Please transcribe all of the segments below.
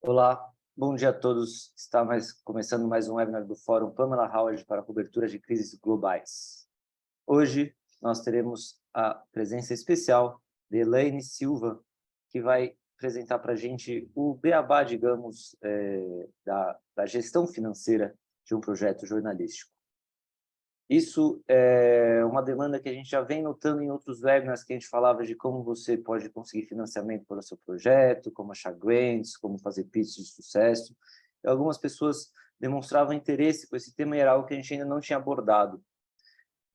Olá, bom dia a todos. Começando mais um webinar do Fórum Pamela Howard para cobertura de crises globais. Hoje nós teremos a presença especial de Elaine Silva, que vai apresentar para a gente o beabá, digamos, da gestão financeira de um projeto jornalístico. Isso é uma demanda que a gente já vem notando em outros webinars que a gente falava de como você pode conseguir financiamento para o seu projeto, como achar grants, como fazer pitch de sucesso. E algumas pessoas demonstravam interesse com esse tema e era algo que a gente ainda não tinha abordado.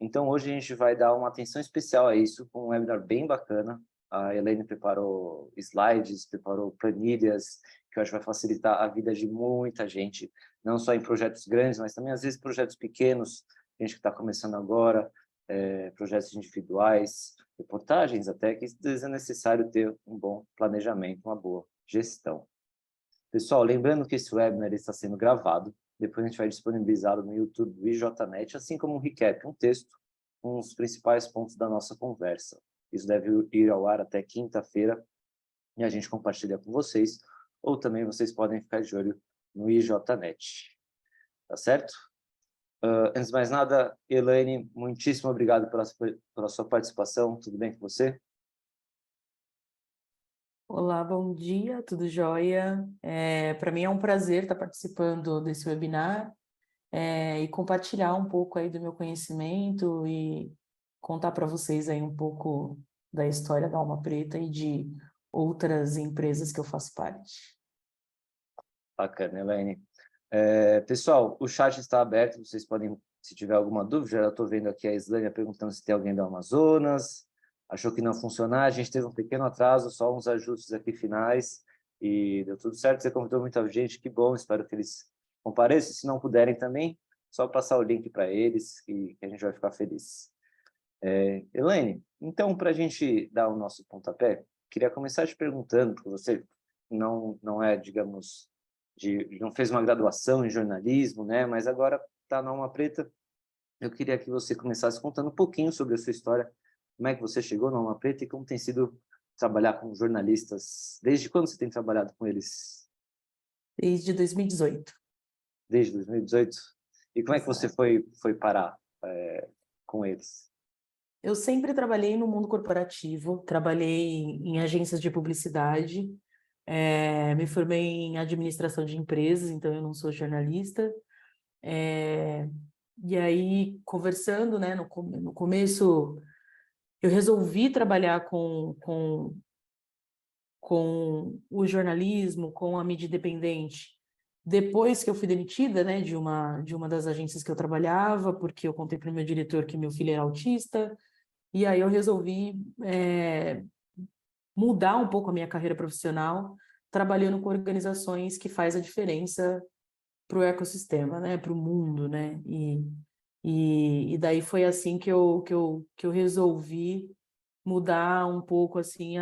Então, hoje a gente vai dar uma atenção especial a isso, com um webinar bem bacana. A Elaine preparou slides, preparou planilhas, que eu acho que vai facilitar a vida de muita gente, não só em projetos grandes, mas também, às vezes, projetos pequenos, gente que está começando agora, projetos individuais, reportagens até, que às vezes é necessário ter um bom planejamento, uma boa gestão. Pessoal, lembrando que esse webinar está sendo gravado, depois a gente vai disponibilizá-lo no YouTube do IJNet, assim como um recap, um texto, com os principais pontos da nossa conversa. Isso deve ir ao ar até quinta-feira e a gente compartilha com vocês, ou também vocês podem ficar de olho no IJNet. Tá certo? Antes de mais nada, Elaine, muitíssimo obrigado pela sua participação. Tudo bem com você? Olá, bom dia, tudo jóia? Para mim é um prazer estar participando desse webinar e compartilhar um pouco aí do meu conhecimento e contar para vocês aí um pouco da história da Alma Preta e de outras empresas que eu faço parte. Bacana, Elaine. Pessoal, o chat está aberto, vocês podem, se tiver alguma dúvida, já estou vendo aqui a Islânia perguntando se tem alguém do Amazonas, achou que não ia funcionar, a gente teve um pequeno atraso, só uns ajustes aqui finais, e deu tudo certo, você convidou muita gente, que bom, espero que eles compareçam, se não puderem também, só passar o link para eles, que a gente vai ficar feliz. Elaine, então, para a gente dar o nosso pontapé, queria começar te perguntando, porque você não é, digamos, não fez uma graduação em jornalismo, né? Mas agora está na Alma Preta. Eu queria que você começasse contando um pouquinho sobre a sua história, como é que você chegou na Alma Preta e como tem sido trabalhar com jornalistas. Desde quando você tem trabalhado com eles? Desde 2018. Desde 2018? E como é que você Exato. foi parar com eles? Eu sempre trabalhei no mundo corporativo, trabalhei em agências de publicidade, me formei em administração de empresas, então eu não sou jornalista. E aí, conversando, né, no começo, eu resolvi trabalhar com o jornalismo, com a mídia independente, depois que eu fui demitida, né, de uma das agências que eu trabalhava, porque eu contei para o meu diretor que meu filho era autista, e aí eu resolvi mudar um pouco a minha carreira profissional, trabalhando com organizações que faz a diferença para o ecossistema, né, para o mundo, né, e daí foi assim que eu resolvi mudar um pouco assim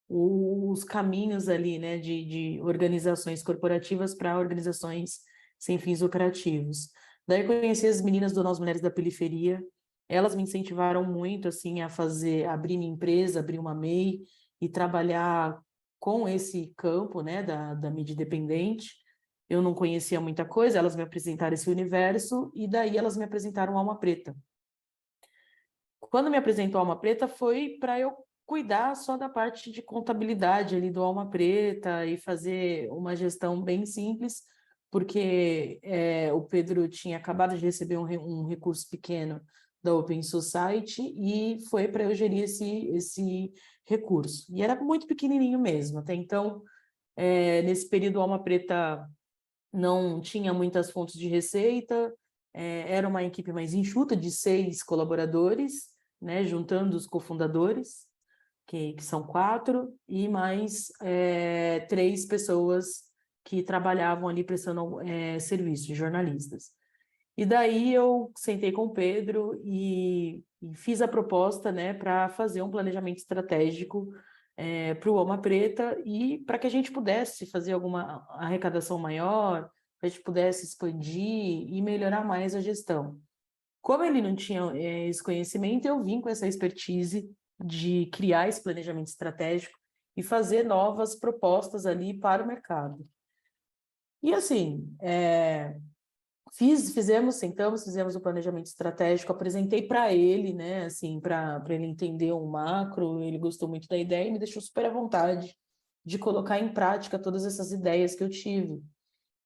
os caminhos ali, né, de organizações corporativas para organizações sem fins lucrativos. Daí eu conheci as meninas do Nós Mulheres da Periferia, elas me incentivaram muito assim a abrir minha empresa, abrir uma MEI e trabalhar com esse campo, né, da mídia independente. Eu não conhecia muita coisa, elas me apresentaram esse universo e daí elas me apresentaram Alma Preta. Quando me apresentou Alma Preta foi para eu cuidar só da parte de contabilidade ali do Alma Preta e fazer uma gestão bem simples, porque o Pedro tinha acabado de receber um recurso pequeno da Open Society e foi para eu gerir esse recurso. E era muito pequenininho mesmo. Até então, nesse período, a Alma Preta não tinha muitas fontes de receita, era uma equipe mais enxuta, de 6 colaboradores, né, juntando os cofundadores, que são 4, e mais 3 pessoas que trabalhavam ali prestando serviço, jornalistas. E daí eu sentei com o Pedro e fiz a proposta, né, para fazer um planejamento estratégico para o Alma Preta e para que a gente pudesse fazer alguma arrecadação maior, que a gente pudesse expandir e melhorar mais a gestão. Como ele não tinha esse conhecimento, eu vim com essa expertise de criar esse planejamento estratégico e fazer novas propostas ali para o mercado. E assim, fizemos o planejamento estratégico, apresentei para ele, né, assim, para ele entender o macro, ele gostou muito da ideia e me deixou super à vontade de colocar em prática todas essas ideias que eu tive.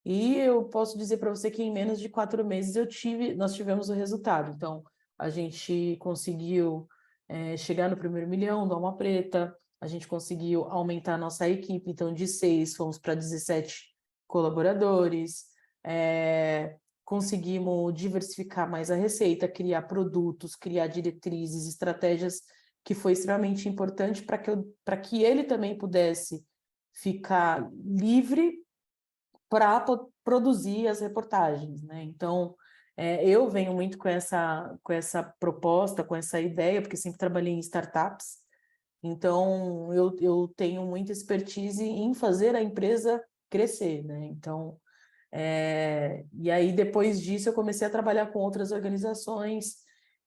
E eu posso dizer para você que em menos de 4 meses nós tivemos o resultado. Então, a gente conseguiu chegar no primeiro milhão do Alma Preta, a gente conseguiu aumentar a nossa equipe, então de 6 fomos para 17 colaboradores, conseguimos diversificar mais a receita, criar produtos, criar diretrizes, estratégias, que foi extremamente importante para que ele também pudesse ficar livre para produzir as reportagens, né? Então, eu venho muito com essa proposta, com essa ideia, porque sempre trabalhei em startups, então eu tenho muita expertise em fazer a empresa crescer, né? Então, e aí depois disso eu comecei a trabalhar com outras organizações,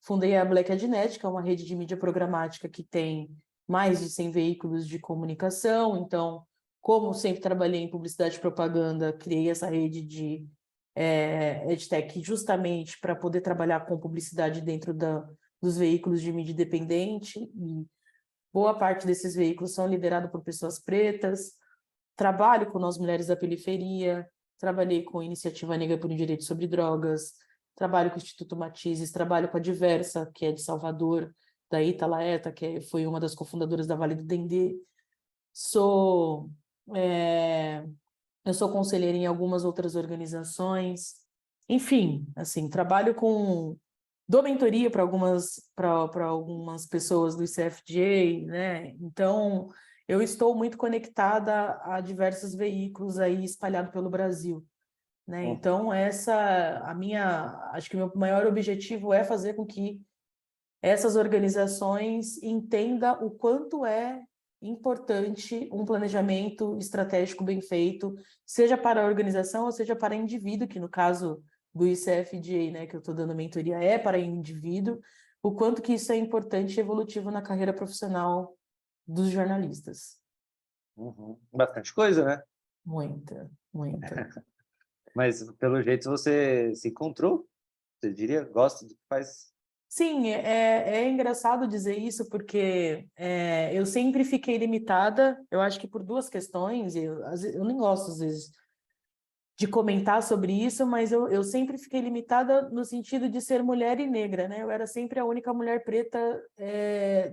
fundei a Black Adnet, que é uma rede de mídia programática que tem mais de 100 veículos de comunicação, então como sempre trabalhei em publicidade e propaganda, criei essa rede de EdTech justamente para poder trabalhar com publicidade dentro dos veículos de mídia independente, e boa parte desses veículos são liderados por pessoas pretas. Trabalho com Nós Mulheres da Periferia, trabalhei com a Iniciativa Negra por um Direito sobre Drogas, trabalho com o Instituto Matizes, trabalho com a Diversa, que é de Salvador, da Ita Laeta, que foi uma das cofundadoras da Vale do Dendê. Eu sou conselheira em algumas outras organizações. Enfim, assim, dou mentoria para algumas pessoas do ICFJ, né? Então, eu estou muito conectada a diversos veículos aí espalhados pelo Brasil, né? Então, acho que o meu maior objetivo é fazer com que essas organizações entendam o quanto é importante um planejamento estratégico bem feito, seja para a organização ou seja para indivíduo, que no caso do ICFJ, né, que eu estou dando mentoria, é para indivíduo, o quanto que isso é importante e evolutivo na carreira profissional dos jornalistas. Bastante coisa, né? Muita, muita. Mas, pelo jeito, você se encontrou, você diria? Gosta do que faz? Sim, é engraçado dizer isso porque eu sempre fiquei limitada, eu acho que por duas questões, eu nem gosto às vezes de comentar sobre isso, mas eu sempre fiquei limitada no sentido de ser mulher e negra, né? Eu era sempre a única mulher preta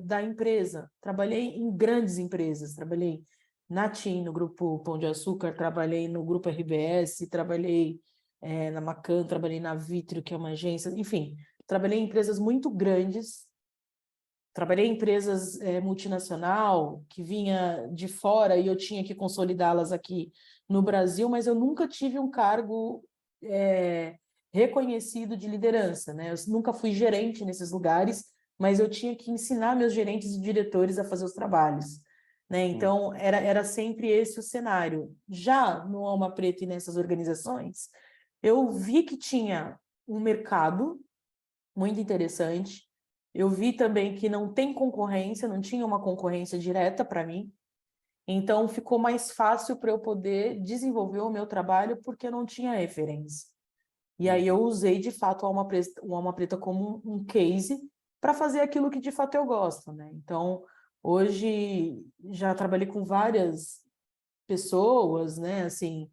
da empresa. Trabalhei em grandes empresas, trabalhei na TIM, no Grupo Pão de Açúcar, trabalhei no Grupo RBS, trabalhei na Macan, trabalhei na Vitrio, que é uma agência, enfim, trabalhei em empresas muito grandes, trabalhei em empresas multinacional que vinha de fora e eu tinha que consolidá-las aqui no Brasil, mas eu nunca tive um cargo reconhecido de liderança, né? Eu nunca fui gerente nesses lugares, mas eu tinha que ensinar meus gerentes e diretores a fazer os trabalhos, né? Então, era sempre esse o cenário. Já no Alma Preta e nessas organizações, eu vi que tinha um mercado muito interessante. Eu vi também que não tem concorrência, não tinha uma concorrência direta para mim. Então, ficou mais fácil para eu poder desenvolver o meu trabalho porque eu não tinha referência. E aí eu usei, de fato, o Alma Preta como um case para fazer aquilo que, de fato, eu gosto, né? Então, hoje, já trabalhei com várias pessoas, né? Assim,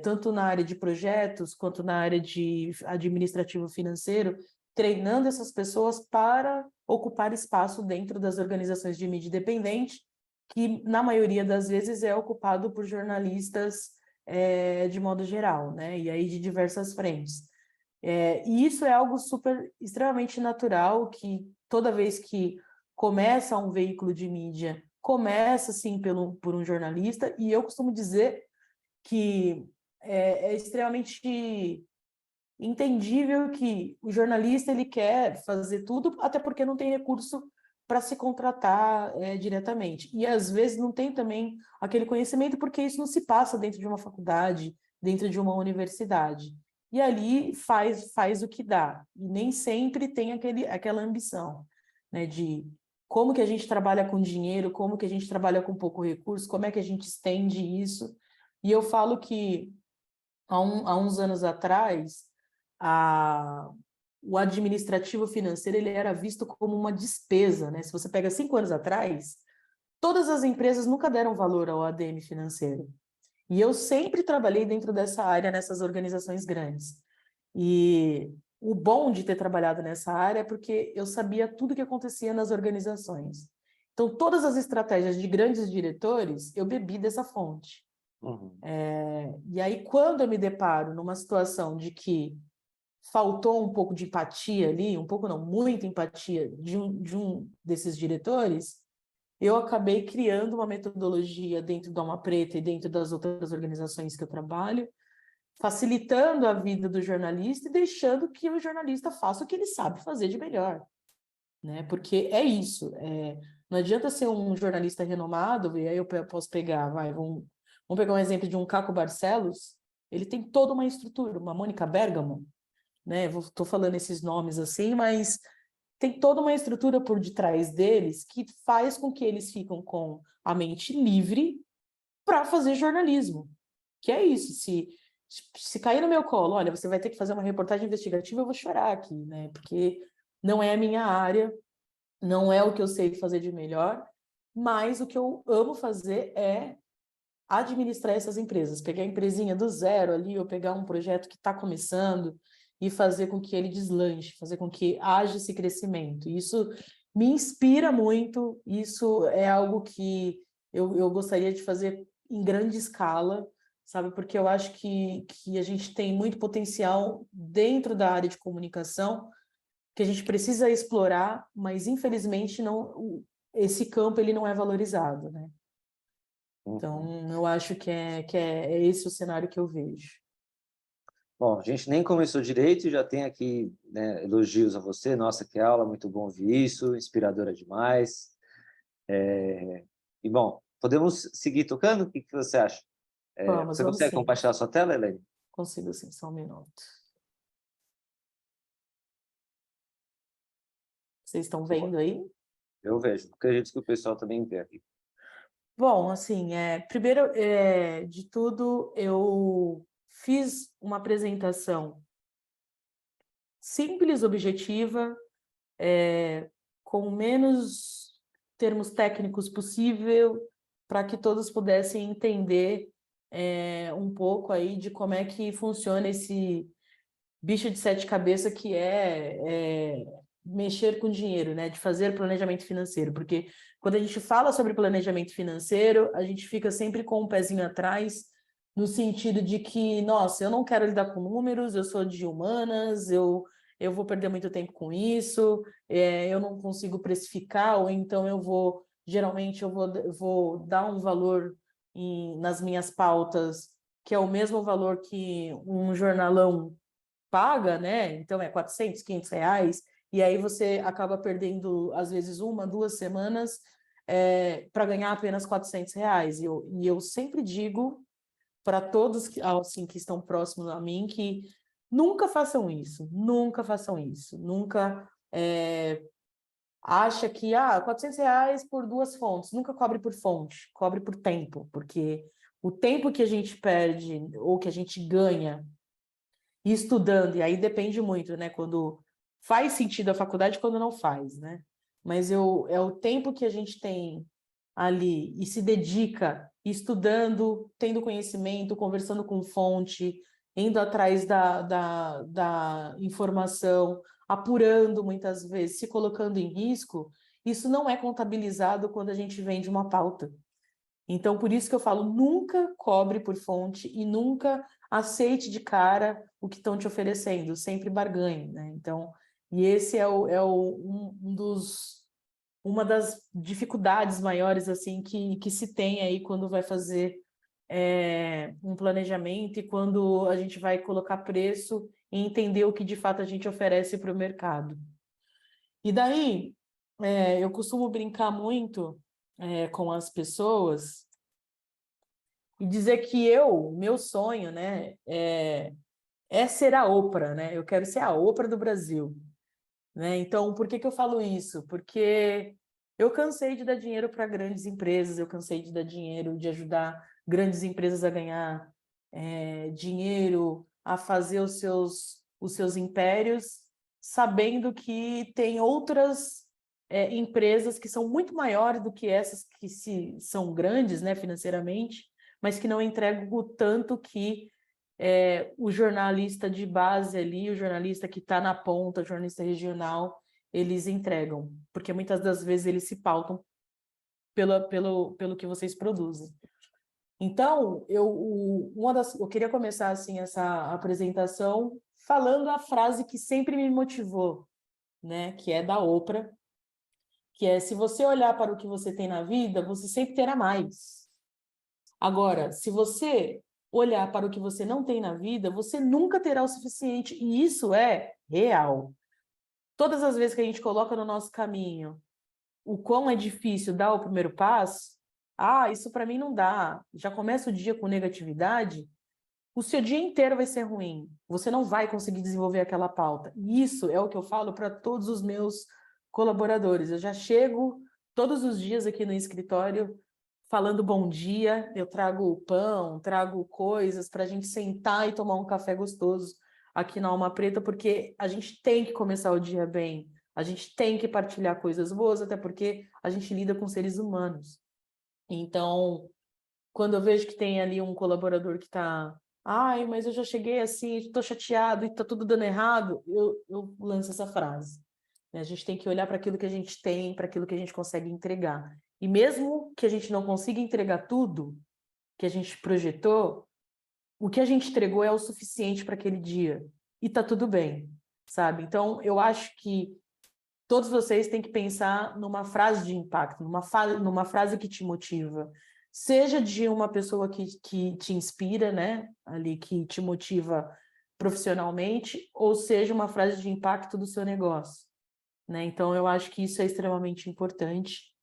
tanto na área de projetos quanto na área de administrativo financeiro, treinando essas pessoas para ocupar espaço dentro das organizações de mídia independente, que na maioria das vezes é ocupado por jornalistas de modo geral, né? E aí de diversas frentes. E isso é algo extremamente natural, que toda vez que começa um veículo de mídia, começa sim por um jornalista, e eu costumo dizer que é extremamente entendível que o jornalista ele quer fazer tudo, até porque não tem recurso para se contratar diretamente. E às vezes não tem também aquele conhecimento, porque isso não se passa dentro de uma faculdade, dentro de uma universidade. E ali faz o que dá. E nem sempre tem aquela ambição, né, de como que a gente trabalha com dinheiro, como que a gente trabalha com pouco recurso, como é que a gente estende isso. E eu falo que há uns anos atrás, o administrativo financeiro ele era visto como uma despesa, né? Se você pega 5 anos atrás, todas as empresas nunca deram valor ao ADM financeiro. E eu sempre trabalhei dentro dessa área, nessas organizações grandes. E o bom de ter trabalhado nessa área é porque eu sabia tudo o que acontecia nas organizações. Então, todas as estratégias de grandes diretores, eu bebi dessa fonte. Uhum. E aí, quando eu me deparo numa situação de que faltou um pouco de empatia ali, um pouco não, muita empatia de um desses diretores, eu acabei criando uma metodologia dentro da Alma Preta e dentro das outras organizações que eu trabalho, facilitando a vida do jornalista e deixando que o jornalista faça o que ele sabe fazer de melhor, né? Porque é isso, não adianta ser um jornalista renomado, e aí eu posso pegar, vamos pegar um exemplo de um Caco Barcelos, ele tem toda uma estrutura, uma Mônica Bergamo, né? Estou falando esses nomes assim, mas tem toda uma estrutura por detrás deles que faz com que eles ficam com a mente livre para fazer jornalismo. Que é isso, se cair no meu colo, olha, você vai ter que fazer uma reportagem investigativa, eu vou chorar aqui, né? Porque não é a minha área, não é o que eu sei fazer de melhor, mas o que eu amo fazer é administrar essas empresas, pegar a empresinha do zero ali, ou pegar um projeto que está começando e fazer com que ele deslanche, fazer com que haja esse crescimento. Isso me inspira muito, isso é algo que eu gostaria de fazer em grande escala, sabe? Porque eu acho que a gente tem muito potencial dentro da área de comunicação que a gente precisa explorar, mas infelizmente não, esse campo ele não é valorizado, né? Então, eu acho que é esse o cenário que eu vejo. Bom, a gente nem começou direito e já tem aqui, né, elogios a você. Nossa, que aula, muito bom ouvir isso, inspiradora demais. E, bom, podemos seguir tocando? O que você acha? Você Vamos consegue sim. compartilhar sua tela, Helene? Consigo sim, só um minuto. Vocês estão vendo aí? Eu vejo, acredito que o pessoal também vê aqui. Bom, assim, primeiro de tudo, eu fiz uma apresentação simples, objetiva, com menos termos técnicos possível, para que todos pudessem entender um pouco aí de como é que funciona esse bicho de sete cabeças que é mexer com dinheiro, né? De fazer planejamento financeiro. Porque quando a gente fala sobre planejamento financeiro, a gente fica sempre com um pezinho atrás, no sentido de que, nossa, eu não quero lidar com números, eu sou de humanas, eu vou perder muito tempo com isso, eu não consigo precificar, ou então geralmente eu vou dar um valor nas minhas pautas, que é o mesmo valor que um jornalão paga, né? Então é 400, 500 reais, e aí você acaba perdendo, às vezes, 1, 2 semanas para ganhar apenas 400 reais. E eu sempre digo para todos assim, que estão próximos a mim que nunca façam isso, nunca façam isso, nunca acha que 400 reais por 2 fontes, nunca cobre por fonte, cobre por tempo, porque o tempo que a gente perde ou que a gente ganha e estudando, e aí depende muito, né? Quando faz sentido a faculdade, quando não faz, né? Mas é o tempo que a gente tem ali e se dedica estudando, tendo conhecimento, conversando com fonte, indo atrás da informação, apurando muitas vezes, se colocando em risco, isso não é contabilizado quando a gente vende uma pauta. Então, por isso que eu falo, nunca cobre por fonte e nunca aceite de cara o que estão te oferecendo, sempre barganhe, né? Então, e esse uma das dificuldades maiores assim que se tem aí quando vai fazer um planejamento e quando a gente vai colocar preço e entender o que de fato a gente oferece para o mercado. E daí, eu costumo brincar muito com as pessoas e dizer que meu sonho, né, é ser a Oprah, né? Eu quero ser a Oprah do Brasil, né? Então, por que que eu falo isso? Porque Eu cansei de dar dinheiro para grandes empresas, eu cansei de dar dinheiro, de ajudar grandes empresas a ganhar dinheiro, a fazer os seus impérios, sabendo que tem outras empresas que são muito maiores do que essas que são grandes, né, financeiramente, mas que não entregam o tanto que o jornalista de base ali, o jornalista que está na ponta, o jornalista regional, eles entregam, porque muitas das vezes eles se pautam pelo que vocês produzem. Então, eu queria começar assim essa apresentação falando a frase que sempre me motivou, né, que é da Oprah, que é: se você olhar para o que você tem na vida, você sempre terá mais. Agora, se você olhar para o que você não tem na vida, você nunca terá o suficiente, e isso é real. Todas as vezes que a gente coloca no nosso caminho o quão é difícil dar o primeiro passo, isso para mim não dá, já começa o dia com negatividade, o seu dia inteiro vai ser ruim, você não vai conseguir desenvolver aquela pauta. E isso é o que eu falo para todos os meus colaboradores. Eu já chego todos os dias aqui no escritório falando bom dia, eu trago pão, trago coisas para a gente sentar e tomar um café gostoso aqui na Alma Preta, porque a gente tem que começar o dia bem, a gente tem que partilhar coisas boas, até porque a gente lida com seres humanos. Então, quando eu vejo que tem ali um colaborador que está, mas eu já cheguei assim, estou chateado e está tudo dando errado, eu lanço essa frase. A gente tem que olhar para aquilo que a gente tem, para aquilo que a gente consegue entregar. E mesmo que a gente não consiga entregar tudo que a gente projetou, o que a gente entregou é o suficiente para aquele dia. E está tudo bem, sabe? Então, eu acho que todos vocês têm que pensar numa frase de impacto, numa frase que te motiva. Seja de uma pessoa que te inspira, né? Ali, que te motiva profissionalmente, ou seja uma frase de impacto do seu negócio. Né? Então, eu acho que isso é extremamente importante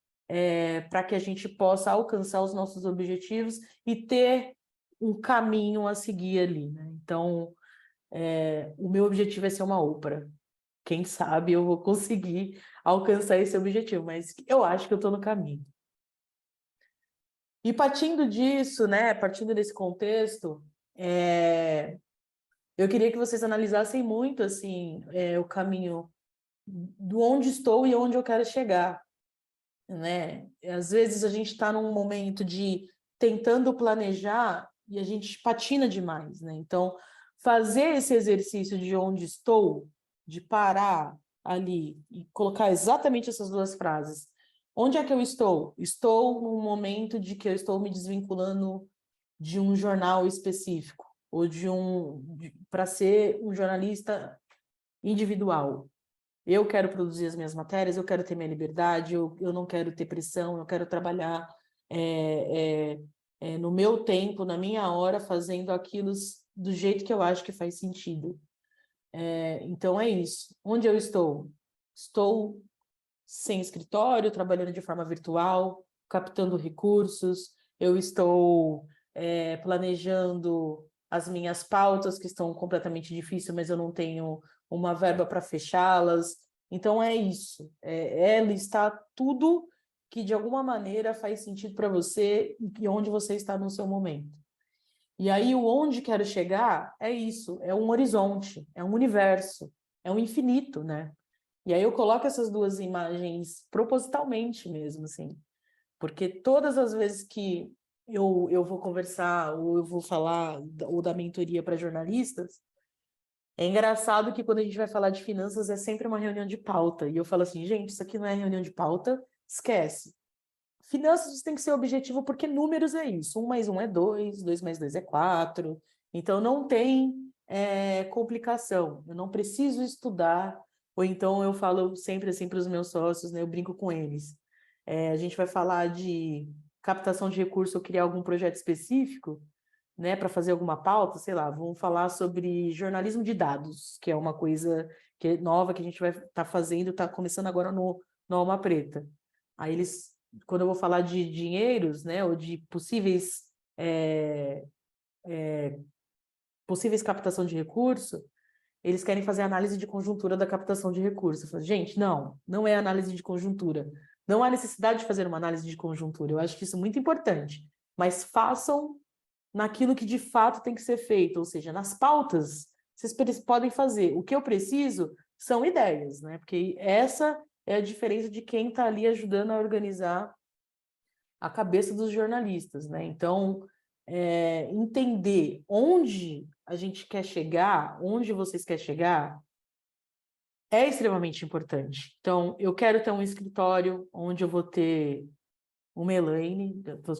para que a gente possa alcançar os nossos objetivos e ter um caminho a seguir ali. Né? Então, o meu objetivo é ser uma Oprah. Quem sabe eu vou conseguir alcançar esse objetivo, mas eu acho que eu estou no caminho. E partindo disso, né, partindo desse contexto, eu queria que vocês analisassem muito assim, o caminho do onde estou e onde eu quero chegar, né? Às vezes a gente está num momento de tentando planejar e a gente patina demais, né? Então, fazer esse exercício de onde estou, de parar ali e colocar exatamente essas duas frases. Onde é que eu estou? Estou num momento de que eu estou me desvinculando de um jornal específico ou para ser um jornalista individual. Eu quero produzir as minhas matérias, eu quero ter minha liberdade, eu não quero ter pressão, eu quero trabalhar no meu tempo, na minha hora, fazendo aquilo do jeito que eu acho que faz sentido. Então, é isso. Onde eu estou? Estou sem escritório, trabalhando de forma virtual, captando recursos, eu estou planejando as minhas pautas, que estão completamente difíceis, mas eu não tenho uma verba para fechá-las. Então, é isso. É listar tudo que, de alguma maneira, faz sentido para você e onde você está no seu momento. E aí, o onde quero chegar é isso, é um horizonte, é um universo, é um infinito, né? E aí eu coloco essas duas imagens propositalmente mesmo, assim, porque todas as vezes que eu vou conversar ou eu vou falar ou da mentoria para jornalistas, é engraçado que quando a gente vai falar de finanças é sempre uma reunião de pauta. E eu falo assim, gente, isso aqui não é reunião de pauta, esquece. Finanças tem que ser objetivo porque números é isso. 1 mais 1 é 2, 2 mais 2 é 4. Então não tem complicação. Eu não preciso estudar. Ou então eu falo sempre assim para os meus sócios, né? Eu brinco com eles. A gente vai falar de captação de recurso ou criar algum projeto específico, né, para fazer alguma pauta, sei lá, vamos falar sobre jornalismo de dados, que é uma coisa que é nova que a gente vai estar fazendo, está começando agora no Alma Preta. Aí eles, quando eu vou falar de dinheiros, né, ou de possíveis captação de recurso, eles querem fazer análise de conjuntura da captação de recursos. Eu falo, gente, não é análise de conjuntura. Não há necessidade de fazer uma análise de conjuntura, eu acho que isso é muito importante, mas façam naquilo que de fato tem que ser feito, ou seja, nas pautas, vocês podem fazer. O que eu preciso são ideias, né? Porque essa é a diferença de quem está ali ajudando a organizar a cabeça dos jornalistas, né? Então, entender onde a gente quer chegar, onde vocês querem chegar, é extremamente importante. Então, eu quero ter um escritório onde eu vou ter uma Elaine, estou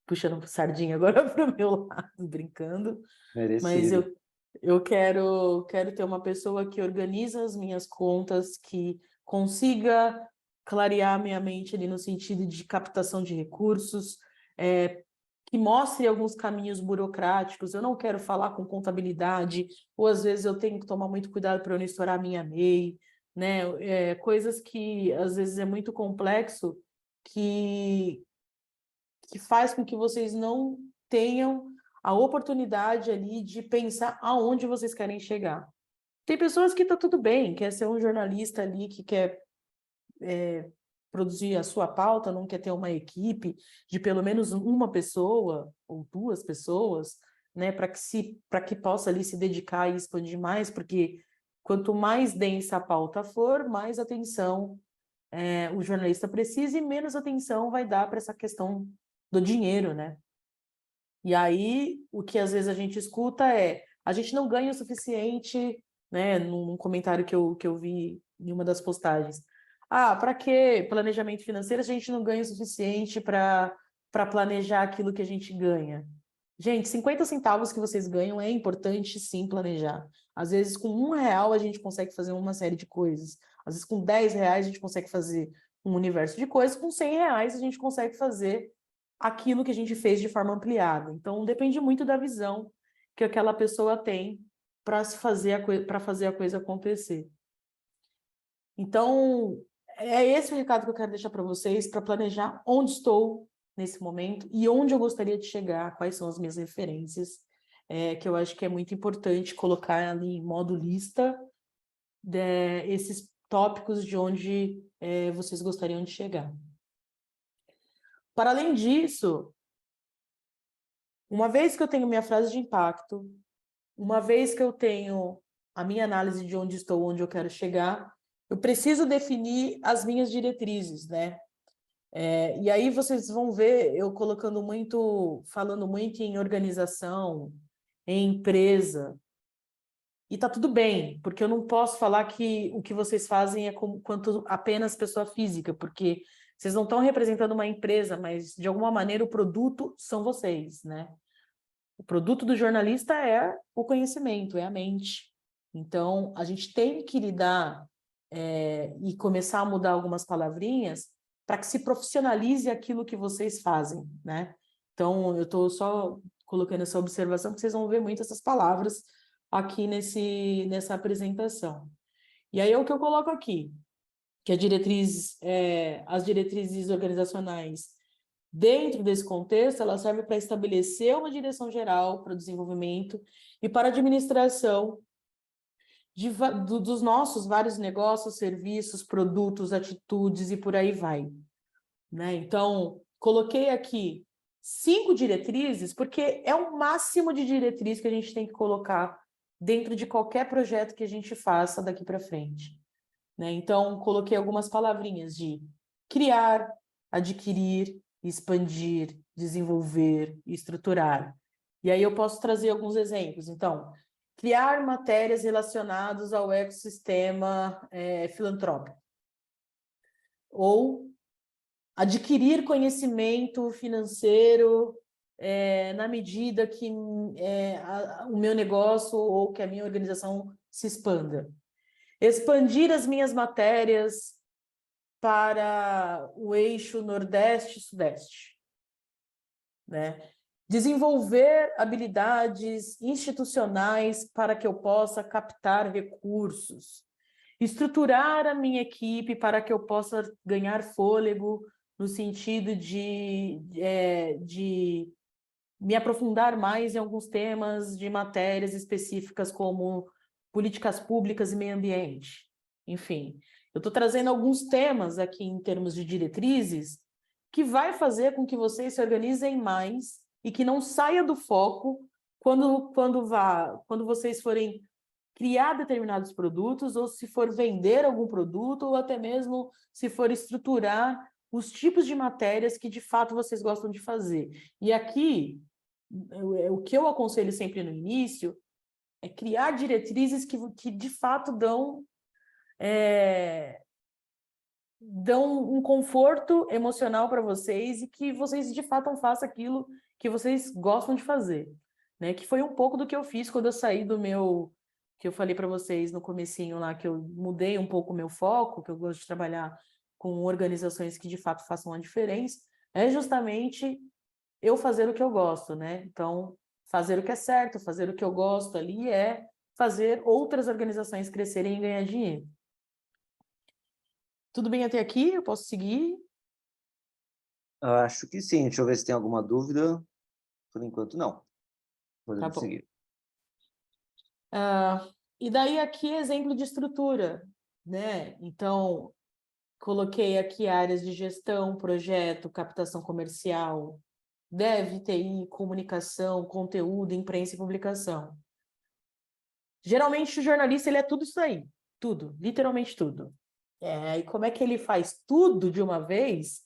puxando sardinha agora para o meu lado, brincando, mas Merecido. eu quero ter uma pessoa que organiza as minhas contas, que consiga clarear minha mente ali no sentido de captação de recursos, que mostre alguns caminhos burocráticos. Eu não quero falar com contabilidade, ou às vezes eu tenho que tomar muito cuidado para eu não estourar a minha MEI, né? Coisas que às vezes é muito complexo, que faz com que vocês não tenham a oportunidade ali de pensar aonde vocês querem chegar. Tem pessoas que tá tudo bem, quer ser um jornalista ali que quer produzir a sua pauta, não quer ter uma equipe de pelo menos uma pessoa ou duas pessoas, né, para que possa ali se dedicar e expandir mais, porque quanto mais densa a pauta for, mais atenção o jornalista precisa e menos atenção vai dar para essa questão do dinheiro, né? E aí, o que às vezes a gente escuta é, a gente não ganha o suficiente, né? Num comentário que eu vi em uma das postagens. Ah, para que planejamento financeiro se a gente não ganha o suficiente para planejar aquilo que a gente ganha? Gente, 50 centavos que vocês ganham é importante sim planejar. Às vezes, com R$ 1 a gente consegue fazer uma série de coisas. Às vezes, com R$ 10 a gente consegue fazer um universo de coisas. Com R$ 100 a gente consegue fazer aquilo que a gente fez de forma ampliada. Então, depende muito da visão que aquela pessoa tem para fazer a coisa acontecer. Então, é esse o recado que eu quero deixar para vocês, para planejar onde estou nesse momento e onde eu gostaria de chegar, quais são as minhas referências, que eu acho que é muito importante colocar ali em modo lista esses tópicos de onde vocês gostariam de chegar. Para além disso, uma vez que eu tenho minha frase de impacto, uma vez que eu tenho a minha análise de onde estou, onde eu quero chegar, eu preciso definir as minhas diretrizes, né? E aí vocês vão ver eu falando muito em organização, em empresa, e tá tudo bem, porque eu não posso falar que o que vocês fazem é quanto apenas pessoa física, porque vocês não estão representando uma empresa, mas de alguma maneira o produto são vocês, né? O produto do jornalista é o conhecimento, é a mente. Então, a gente tem que lidar e começar a mudar algumas palavrinhas para que se profissionalize aquilo que vocês fazem, né? Então, eu estou só colocando essa observação, porque vocês vão ver muito essas palavras aqui nessa apresentação. E aí é o que eu coloco aqui, que as diretrizes organizacionais, dentro desse contexto, ela serve para estabelecer uma direção geral para o desenvolvimento e para a administração dos nossos vários negócios, serviços, produtos, atitudes e por aí vai, né? Então, coloquei aqui 5 diretrizes, porque é o máximo de diretriz que a gente tem que colocar dentro de qualquer projeto que a gente faça daqui para frente, né? Então, coloquei algumas palavrinhas de criar, adquirir, expandir, desenvolver, estruturar. E aí eu posso trazer alguns exemplos. Então, criar matérias relacionadas ao ecossistema filantrópico. Ou adquirir conhecimento financeiro na medida que o meu negócio ou que a minha organização se expanda. Expandir as minhas matérias para o eixo Nordeste e Sudeste, né? Desenvolver habilidades institucionais para que eu possa captar recursos. Estruturar a minha equipe para que eu possa ganhar fôlego no sentido de me aprofundar mais em alguns temas de matérias específicas como políticas públicas e meio ambiente. Enfim, Eu estou trazendo alguns temas aqui em termos de diretrizes que vai fazer com que vocês se organizem mais e que não saia do foco quando vocês forem criar determinados produtos, ou se for vender algum produto, ou até mesmo se for estruturar os tipos de matérias que de fato vocês gostam de fazer. E aqui, o que eu aconselho sempre no início é criar diretrizes que de fato dão um conforto emocional para vocês e que vocês de fato façam aquilo que vocês gostam de fazer, né? Que foi um pouco do que eu fiz quando eu saí do meu, que eu falei para vocês no comecinho lá, que eu mudei um pouco o meu foco, que eu gosto de trabalhar com organizações que de fato façam a diferença, é justamente eu fazer o que eu gosto, né? Então, fazer o que é certo, fazer o que eu gosto ali é fazer outras organizações crescerem e ganhar dinheiro. Tudo bem até aqui? Eu posso seguir? Acho que sim. Deixa eu ver se tem alguma dúvida. Por enquanto, não. Tá Podemos bom. seguir. E daí aqui exemplo de estrutura, né? Então, coloquei aqui áreas de gestão, projeto, captação comercial, dev, TI, comunicação, conteúdo, imprensa e publicação. Geralmente o jornalista ele é tudo isso aí, tudo, literalmente tudo. E como é que ele faz tudo de uma vez?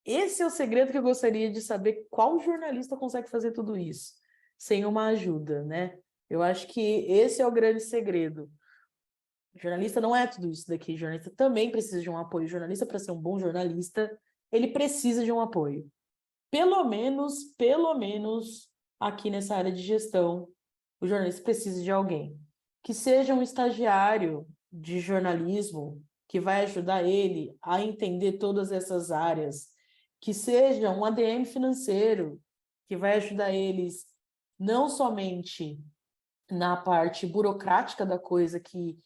Esse é o segredo que eu gostaria de saber, qual jornalista consegue fazer tudo isso sem uma ajuda, né? Eu acho que esse é o grande segredo. O jornalista não é tudo isso daqui, o jornalista também precisa de um apoio. O jornalista, para ser um bom jornalista, ele precisa de um apoio. Pelo menos aqui nessa área de gestão, o jornalista precisa de alguém que seja um estagiário de jornalismo que vai ajudar ele a entender todas essas áreas, que seja um ADM financeiro que vai ajudar eles não somente na parte burocrática da coisa, que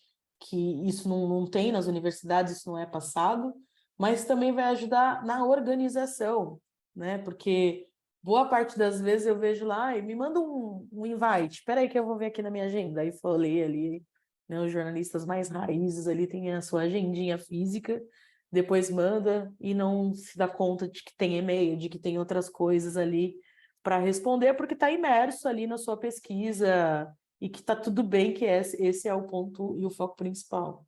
isso não tem nas universidades, isso não é passado, mas também vai ajudar na organização, né? Porque boa parte das vezes eu vejo lá e me manda um invite, espera aí que eu vou ver aqui na minha agenda, aí falei ali, né, os jornalistas mais raízes ali têm a sua agendinha física, depois manda e não se dá conta de que tem e-mail, de que tem outras coisas ali para responder, porque está imerso ali na sua pesquisa e que está tudo bem, que esse é o ponto e o foco principal.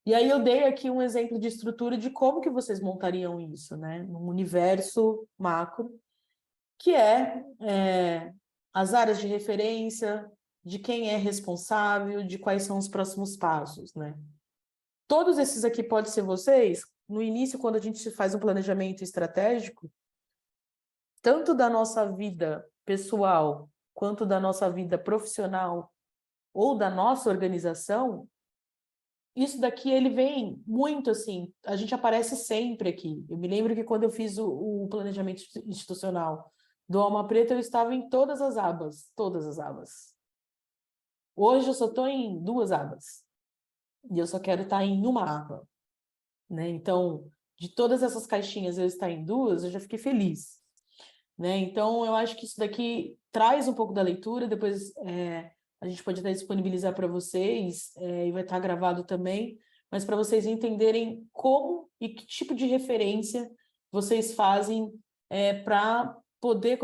E aí eu dei aqui um exemplo de estrutura de como que vocês montariam isso, né? Num universo macro, que as áreas de referência, de quem é responsável, de quais são os próximos passos, né? Todos esses aqui podem ser vocês, no início, quando a gente faz um planejamento estratégico, tanto da nossa vida pessoal, quanto da nossa vida profissional, ou da nossa organização, isso daqui ele vem muito assim, a gente aparece sempre aqui. Eu me lembro que quando eu fiz o planejamento institucional do Alma Preta, eu estava em todas as abas, todas as abas. Hoje eu só estou em 2 abas, e eu só quero estar em uma aba, né? Então, de todas essas caixinhas eu estar em 2, eu já fiquei feliz, né? Então, eu acho que isso daqui traz um pouco da leitura, depois a gente pode até disponibilizar para vocês, e vai estar gravado também, mas para vocês entenderem como e que tipo de referência vocês fazem para poder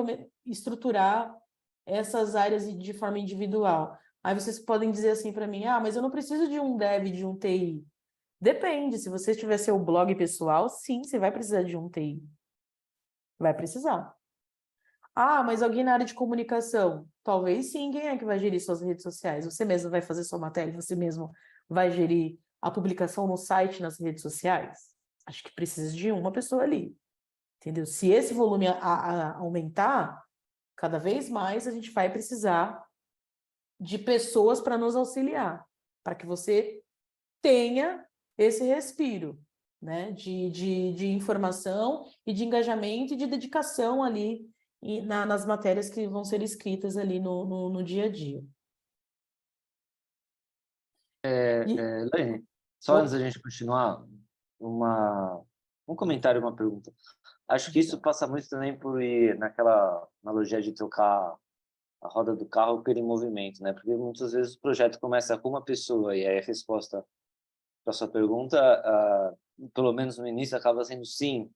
estruturar essas áreas de forma individual. Aí vocês podem dizer assim para mim, mas eu não preciso de um dev, de um TI. Depende, se você tiver seu blog pessoal, sim, você vai precisar de um TI. Vai precisar. Mas alguém na área de comunicação? Talvez sim. Quem é que vai gerir suas redes sociais? Você mesmo vai fazer sua matéria? Você mesmo vai gerir a publicação no site, nas redes sociais? Acho que precisa de uma pessoa ali, entendeu? Se esse volume aumentar, cada vez mais a gente vai precisar de pessoas para nos auxiliar, para que você tenha esse respiro, né? De informação e de engajamento e de dedicação ali nas matérias que vão ser escritas ali no dia a dia. Elaine, só antes da gente continuar, um comentário, uma pergunta. Acho que isso passa muito também por ir naquela analogia de trocar a roda do carro pelo movimento, né? Porque muitas vezes o projeto começa com uma pessoa e aí a resposta para sua pergunta, pelo menos no início, acaba sendo sim.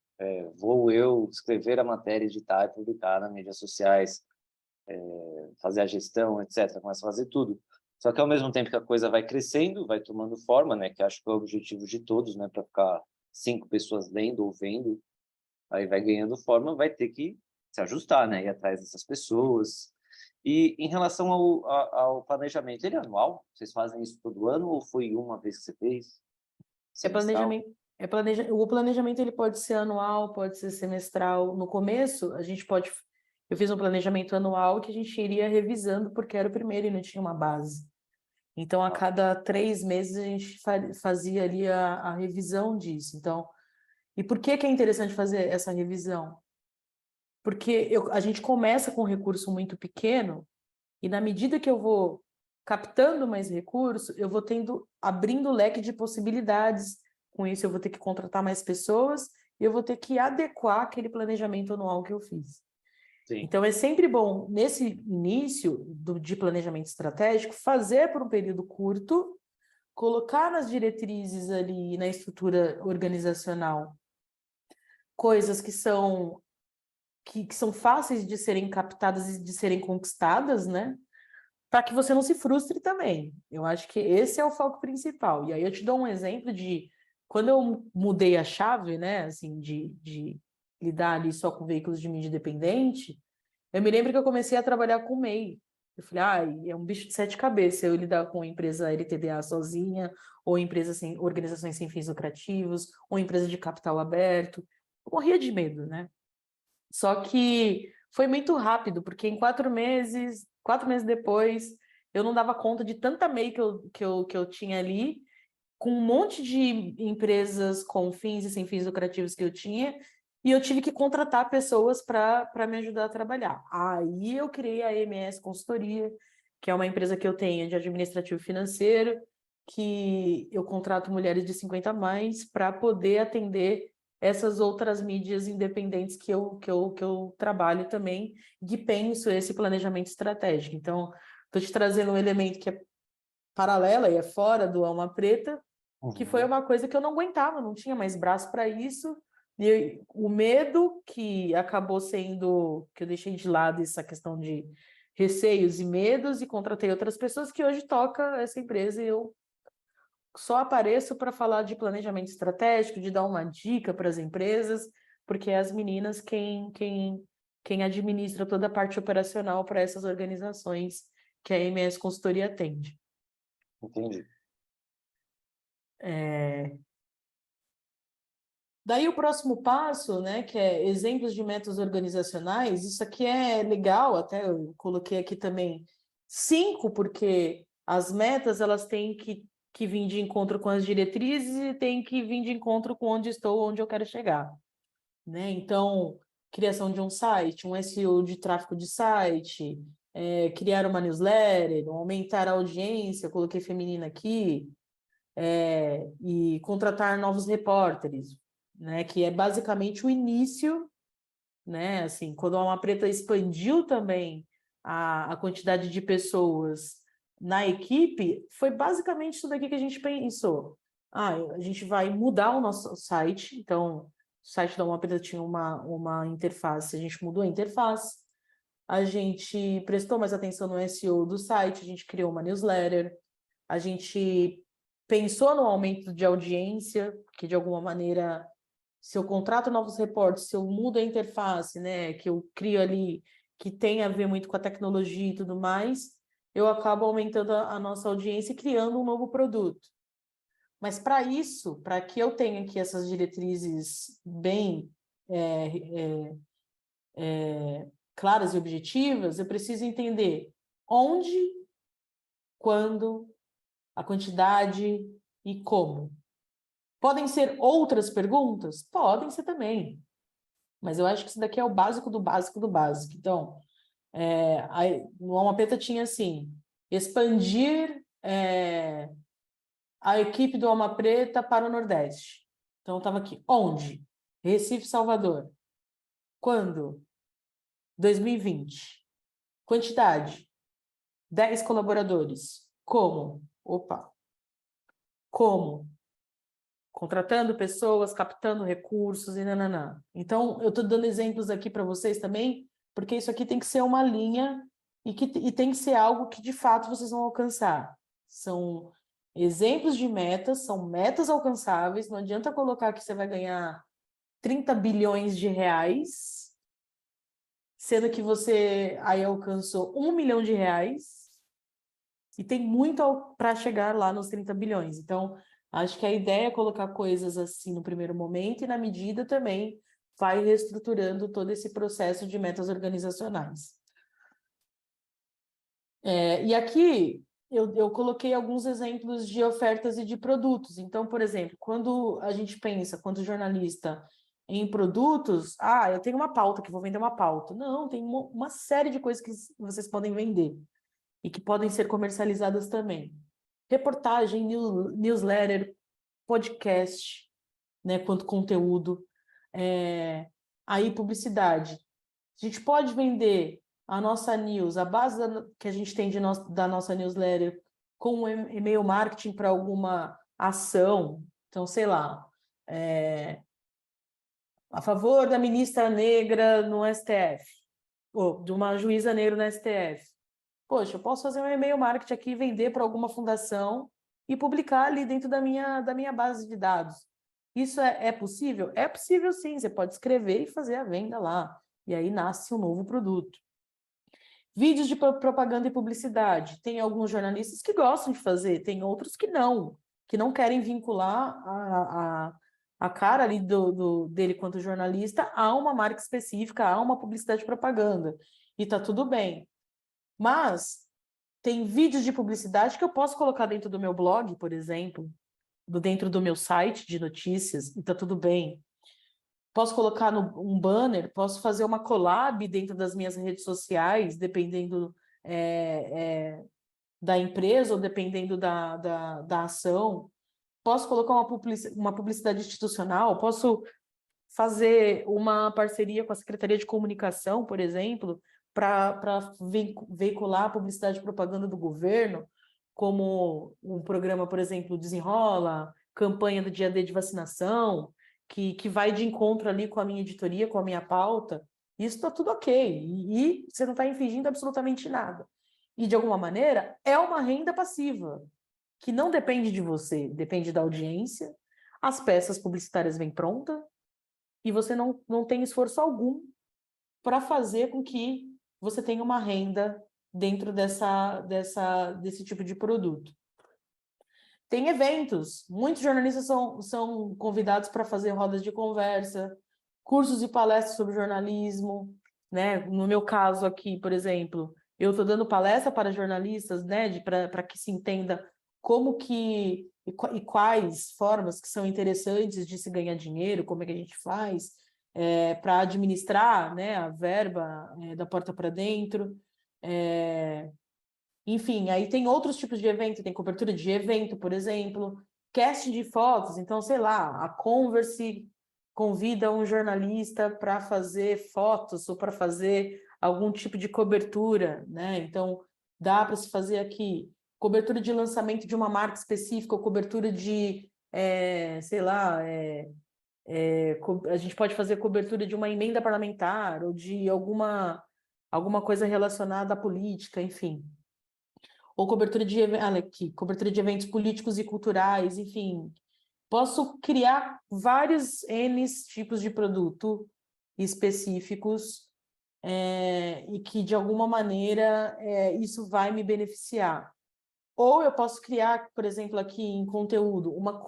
Vou eu escrever a matéria, editar e publicar nas mídias sociais, fazer a gestão, etc. Começa a fazer tudo. Só que ao mesmo tempo que a coisa vai crescendo, vai tomando forma, né? Que acho que é o objetivo de todos, né? Para ficar 5 pessoas lendo ou vendo, aí vai ganhando forma, vai ter que se ajustar, né? Ir atrás dessas pessoas. E em relação ao planejamento, ele é anual? Vocês fazem isso todo ano ou foi uma vez que você fez? Semestral? O planejamento ele pode ser anual, pode ser semestral. No começo, eu fiz um planejamento anual que a gente iria revisando porque era o primeiro e não tinha uma base. Então, a cada 3 meses, a gente fazia ali a revisão disso. Então, e por que que é interessante fazer essa revisão? Porque a gente começa com um recurso muito pequeno e na medida que eu vou captando mais recurso, eu vou abrindo o leque de possibilidades. Com isso, eu vou ter que contratar mais pessoas e eu vou ter que adequar aquele planejamento anual que eu fiz. Sim. Então, é sempre bom, nesse início de planejamento estratégico, fazer por um período curto, colocar nas diretrizes ali, na estrutura organizacional, coisas que são fáceis de serem captadas e de serem conquistadas, né? Para que você não se frustre também. Eu acho que esse é o foco principal. E aí eu te dou um exemplo de quando eu mudei a chave, né, assim, de lidar ali só com veículos de mídia independente, eu me lembro que eu comecei a trabalhar com MEI. Eu falei, é um bicho de 7 cabeças eu lidar com empresa LTDA sozinha, ou organizações sem fins lucrativos, ou empresa de capital aberto. Eu morria de medo, né? Só que foi muito rápido, porque em 4 meses depois, eu não dava conta de tanta MEI que eu tinha ali, com um monte de empresas com fins e sem fins lucrativos que eu tinha, e eu tive que contratar pessoas para me ajudar a trabalhar. Aí eu criei a MS Consultoria, que é uma empresa que eu tenho de administrativo financeiro, que eu contrato mulheres de 50 a mais para poder atender essas outras mídias independentes que eu trabalho também, e penso esse planejamento estratégico. Então, estou te trazendo um elemento que é paralela e é fora do Alma Preta, que foi uma coisa que eu não aguentava, não tinha mais braço para isso. E o medo que acabou sendo, que eu deixei de lado essa questão de receios e medos e contratei outras pessoas que hoje toca essa empresa e eu só apareço para falar de planejamento estratégico, de dar uma dica para as empresas, porque é as meninas quem administra toda a parte operacional para essas organizações que a MS Consultoria atende. Entendi. Daí o próximo passo, né, que é exemplos de métodos organizacionais, isso aqui é legal, até eu coloquei aqui também 5, porque as metas elas têm que vir de encontro com as diretrizes e têm que vir de encontro com onde estou, onde eu quero chegar, né? Então, criação de um site, um SEO de tráfego de site, criar uma newsletter, aumentar a audiência, eu coloquei feminina aqui, e contratar novos repórteres, né? Que é basicamente o início, né? Assim, quando a Alma Preta expandiu também a quantidade de pessoas na equipe, foi basicamente isso daqui que a gente pensou. A gente vai mudar o nosso site, então o site da Alma Preta tinha uma interface, a gente mudou a interface, a gente prestou mais atenção no SEO do site, a gente criou uma newsletter, a gente pensou no aumento de audiência, que de alguma maneira, se eu contrato novos reportes, se eu mudo a interface, né, que eu crio ali, que tem a ver muito com a tecnologia e tudo mais, eu acabo aumentando a nossa audiência e criando um novo produto. Mas para isso, para que eu tenha aqui essas diretrizes bem claras e objetivas, eu preciso entender onde, quando, a quantidade e como. Podem ser outras perguntas? Podem ser também. Mas eu acho que isso daqui é o básico do básico do básico. Então, no Alma Preta tinha assim, expandir a equipe do Alma Preta para o Nordeste. Então, estava aqui. Onde? Recife, Salvador. Quando? 2020. Quantidade? 10 colaboradores. Como? Opa. Como? contratando pessoas, captando recursos e nananã. Então, eu estou dando exemplos aqui para vocês também, porque isso aqui tem que ser uma linha e tem que ser algo que, de fato, vocês vão alcançar. São exemplos de metas, são metas alcançáveis, não adianta colocar que você vai ganhar 30 bilhões de reais, sendo que você aí alcançou 1 milhão de reais, e tem muito para chegar lá nos 30 bilhões. Então, acho que a ideia é colocar coisas assim no primeiro momento e, na medida, também vai reestruturando todo esse processo de metas organizacionais. E aqui eu coloquei alguns exemplos de ofertas e de produtos. Então, por exemplo, quando a gente pensa, quando jornalista, em produtos, eu tenho uma pauta, que vou vender uma pauta. Não, tem uma série de coisas que vocês podem vender e que podem ser comercializadas também. Reportagem, newsletter, podcast, né, quanto conteúdo. Aí, publicidade. A gente pode vender a nossa news, a base que a gente tem da nossa newsletter, com e-mail marketing para alguma ação. Então, sei lá, a favor da ministra negra no STF, ou de uma juíza negra no STF. Poxa, eu posso fazer um e-mail marketing aqui, vender para alguma fundação e publicar ali dentro da minha base de dados. Isso é possível? É possível, sim. Você pode escrever e fazer a venda lá. E aí nasce um novo produto. Vídeos de propaganda e publicidade. Tem alguns jornalistas que gostam de fazer, tem outros que não querem vincular a cara ali dele quanto jornalista a uma marca específica, a uma publicidade de propaganda. E tá tudo bem. Mas tem vídeos de publicidade que eu posso colocar dentro do meu blog, por exemplo, dentro do meu site de notícias, e tá tudo bem. Posso colocar um banner, posso fazer uma collab dentro das minhas redes sociais, dependendo da empresa ou dependendo da ação. Posso colocar uma publicidade institucional, posso fazer uma parceria com a Secretaria de Comunicação, por exemplo, para veicular a publicidade e propaganda do governo, como um programa, por exemplo, Desenrola, campanha do dia D de vacinação, que vai de encontro ali com a minha editoria, com a minha pauta. Isso está tudo ok. E você não está infringindo absolutamente nada. E, de alguma maneira, é uma renda passiva, que não depende de você, depende da audiência. As peças publicitárias vêm prontas, e você não tem esforço algum para fazer com que você tenha uma renda dentro desse tipo de produto. Tem eventos, muitos jornalistas são convidados para fazer rodas de conversa, cursos e palestras sobre jornalismo, né? No meu caso aqui, por exemplo, eu estou dando palestra para jornalistas, né, para que se entenda como que e quais formas que são interessantes de se ganhar dinheiro, como é que a gente faz para administrar, né, a verba da porta para dentro. Enfim, aí tem outros tipos de evento, tem cobertura de evento, por exemplo, casting de fotos. Então, sei lá, a Converse convida um jornalista para fazer fotos ou para fazer algum tipo de cobertura, né? Então, dá para se fazer aqui cobertura de lançamento de uma marca específica ou cobertura de, sei lá, a gente pode fazer cobertura de uma emenda parlamentar ou de alguma coisa relacionada à política, enfim. Ou cobertura cobertura de eventos políticos e culturais, enfim. Posso criar vários N tipos de produto específicos e que, de alguma maneira, isso vai me beneficiar. Ou eu posso criar, por exemplo, aqui em conteúdo, uma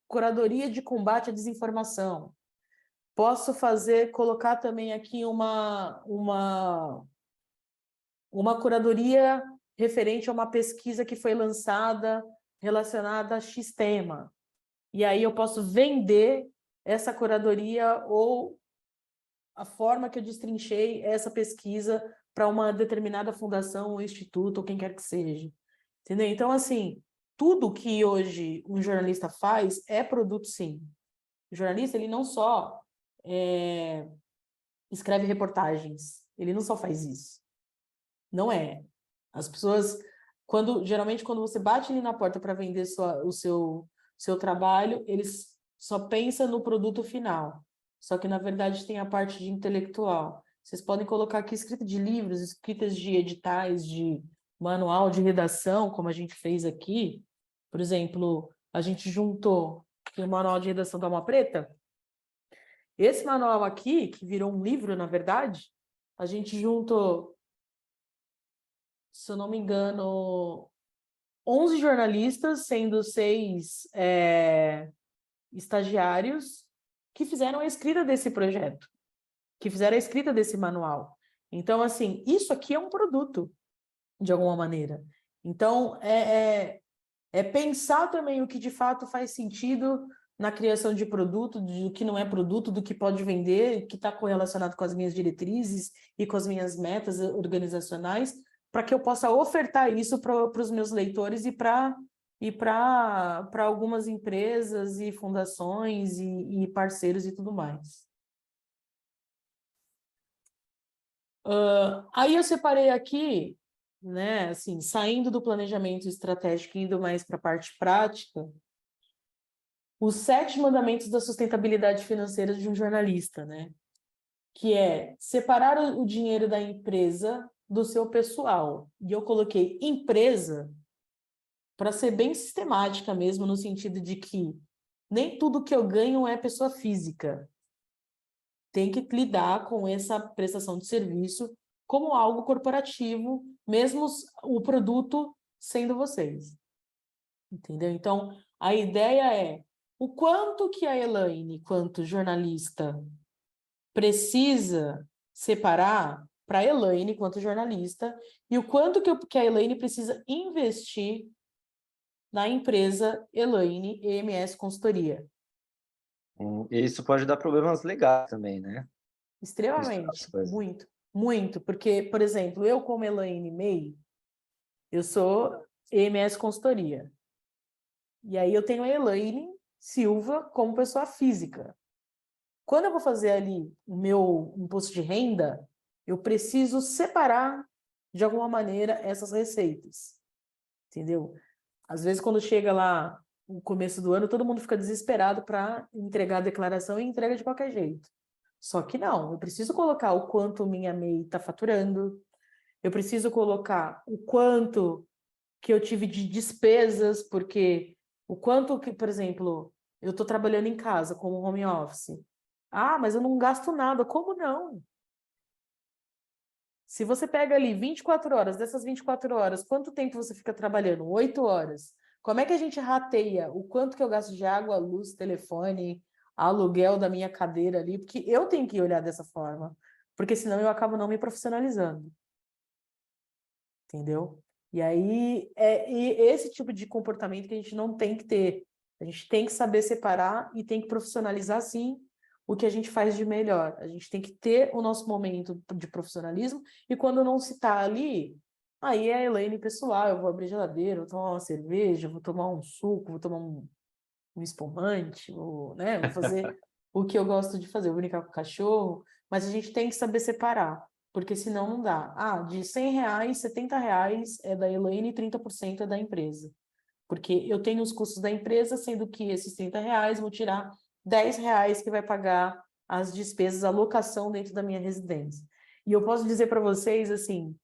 curadoria de combate à desinformação. Posso colocar também aqui uma curadoria referente a uma pesquisa que foi lançada relacionada a X tema. E aí eu posso vender essa curadoria ou a forma que eu destrinchei essa pesquisa para uma determinada fundação ou instituto ou quem quer que seja. Entendeu? Então, assim, tudo que hoje um jornalista faz é produto, sim. O jornalista, ele não só escreve reportagens, ele não só faz isso. Não é. As pessoas, geralmente, quando você bate ali na porta para vender o seu trabalho, eles só pensa no produto final. Só que, na verdade, tem a parte de intelectual. Vocês podem colocar aqui escrita de livros, escritas de editais, de manual de redação, como a gente fez aqui. Por exemplo, a gente juntou o manual de redação da Alma Preta. Esse manual aqui, que virou um livro, na verdade, a gente juntou, se eu não me engano, 11 jornalistas, sendo 6 estagiários, que fizeram a escrita desse projeto, que fizeram a escrita desse manual. Então, assim, isso aqui é um produto, de alguma maneira. Então, é pensar também o que de fato faz sentido na criação de produto, do que não é produto, do que pode vender, que está correlacionado com as minhas diretrizes e com as minhas metas organizacionais, para que eu possa ofertar isso para os meus leitores e para algumas empresas e fundações e parceiros e tudo mais. Aí eu separei aqui, né, assim, saindo do planejamento estratégico e indo mais para a parte prática, os 7 mandamentos da sustentabilidade financeira de um jornalista, né? Que é separar o dinheiro da empresa do seu pessoal. E eu coloquei empresa para ser bem sistemática mesmo, no sentido de que nem tudo que eu ganho é pessoa física. Tem que lidar com essa prestação de serviço como algo corporativo, mesmo o produto sendo vocês. Entendeu? Então, a ideia é o quanto que a Elaine, quanto jornalista, precisa separar para a Elaine, quanto jornalista, e o quanto que a Elaine precisa investir na empresa Elaine EMS Consultoria. Isso pode dar problemas legais também, né? Extremamente, muito, muito. Porque, por exemplo, eu como Elaine MEI, eu sou EMS Consultoria. E aí eu tenho a Elaine Silva como pessoa física. Quando eu vou fazer ali o meu imposto de renda, eu preciso separar, de alguma maneira, essas receitas. Entendeu? Às vezes, quando chega lá no começo do ano, todo mundo fica desesperado para entregar a declaração e entrega de qualquer jeito. Só que não, eu preciso colocar o quanto minha MEI está faturando, eu preciso colocar o quanto que eu tive de despesas, porque o quanto que, por exemplo, eu estou trabalhando em casa como home office. Ah, mas eu não gasto nada. Como não? Se você pega ali 24 horas, dessas 24 horas, quanto tempo você fica trabalhando? 8 horas. Como é que a gente rateia o quanto que eu gasto de água, luz, telefone, aluguel da minha cadeira ali? Porque eu tenho que olhar dessa forma, porque senão eu acabo não me profissionalizando. Entendeu? E aí, e esse tipo de comportamento que a gente não tem que ter. A gente tem que saber separar e tem que profissionalizar, sim, o que a gente faz de melhor. A gente tem que ter o nosso momento de profissionalismo e quando não se está ali, aí é a Elaine pessoal, eu vou abrir geladeira, vou tomar uma cerveja, vou tomar um suco, vou tomar um espumante, né? Vou fazer o que eu gosto de fazer, vou brincar com o cachorro, mas a gente tem que saber separar, porque senão não dá. Ah, de R$ 100, R$ 70 é da Elaine e 30% é da empresa. Porque eu tenho os custos da empresa, sendo que esses R$ 30 vou tirar R$ 10 que vai pagar as despesas, a locação dentro da minha residência. E eu posso dizer para vocês, assim,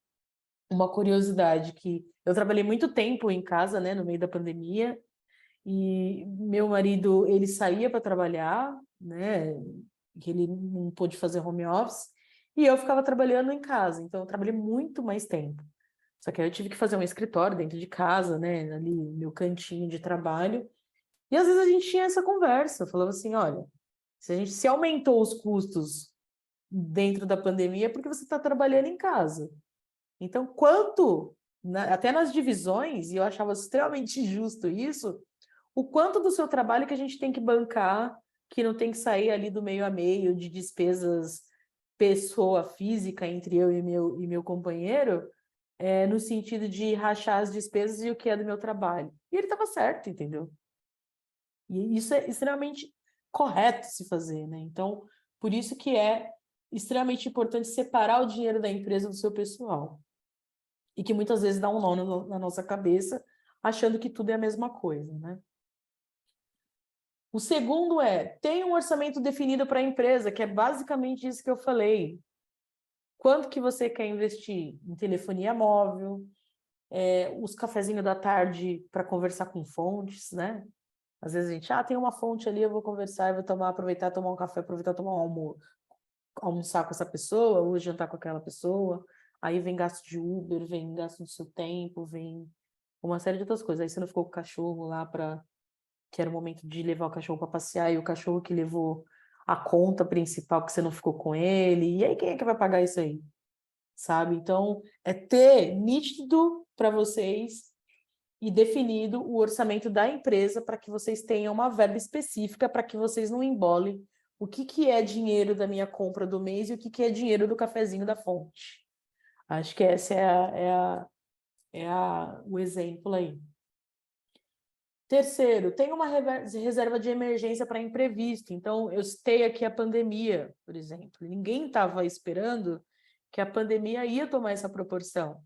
uma curiosidade, que eu trabalhei muito tempo em casa, né, no meio da pandemia, e meu marido, ele saía para trabalhar, né, que ele não pôde fazer home office, e eu ficava trabalhando em casa, então eu trabalhei muito mais tempo. Só que aí eu tive que fazer um escritório dentro de casa, né, ali, meu cantinho de trabalho, e às vezes a gente tinha essa conversa, falava assim, olha, se aumentou os custos dentro da pandemia, é porque você está trabalhando em casa. Então, quanto, até nas divisões, e eu achava extremamente injusto isso, o quanto do seu trabalho que a gente tem que bancar, que não tem que sair ali do meio a meio de despesas pessoa física entre eu e meu companheiro, no sentido de rachar as despesas e o que é do meu trabalho. E ele estava certo, entendeu? E isso é extremamente correto se fazer, né? Então, por isso que é extremamente importante separar o dinheiro da empresa do seu pessoal. E que muitas vezes dá um nó na nossa cabeça, achando que tudo é a mesma coisa, né? O segundo tem um orçamento definido para a empresa, que é basicamente isso que eu falei. Quanto que você quer investir em telefonia móvel, os cafezinhos da tarde para conversar com fontes, né? Às vezes a gente, tem uma fonte ali, eu vou conversar, eu vou aproveitar, tomar um café, aproveitar, tomar um almoço, almoçar com essa pessoa, ou jantar com aquela pessoa. Aí vem gasto de Uber, vem gasto do seu tempo, vem uma série de outras coisas. Aí você não ficou com o cachorro lá que era o momento de levar o cachorro para passear, e o cachorro que levou a conta principal que você não ficou com ele. E aí quem é que vai pagar isso aí? Sabe? Então, é ter nítido para vocês e definido o orçamento da empresa para que vocês tenham uma verba específica para que vocês não embolem o que é dinheiro da minha compra do mês e o que é dinheiro do cafezinho da fonte. Acho que esse o exemplo aí. Terceiro, tem uma reserva de emergência para imprevisto. Então, eu citei aqui a pandemia, por exemplo. Ninguém estava esperando que a pandemia ia tomar essa proporção.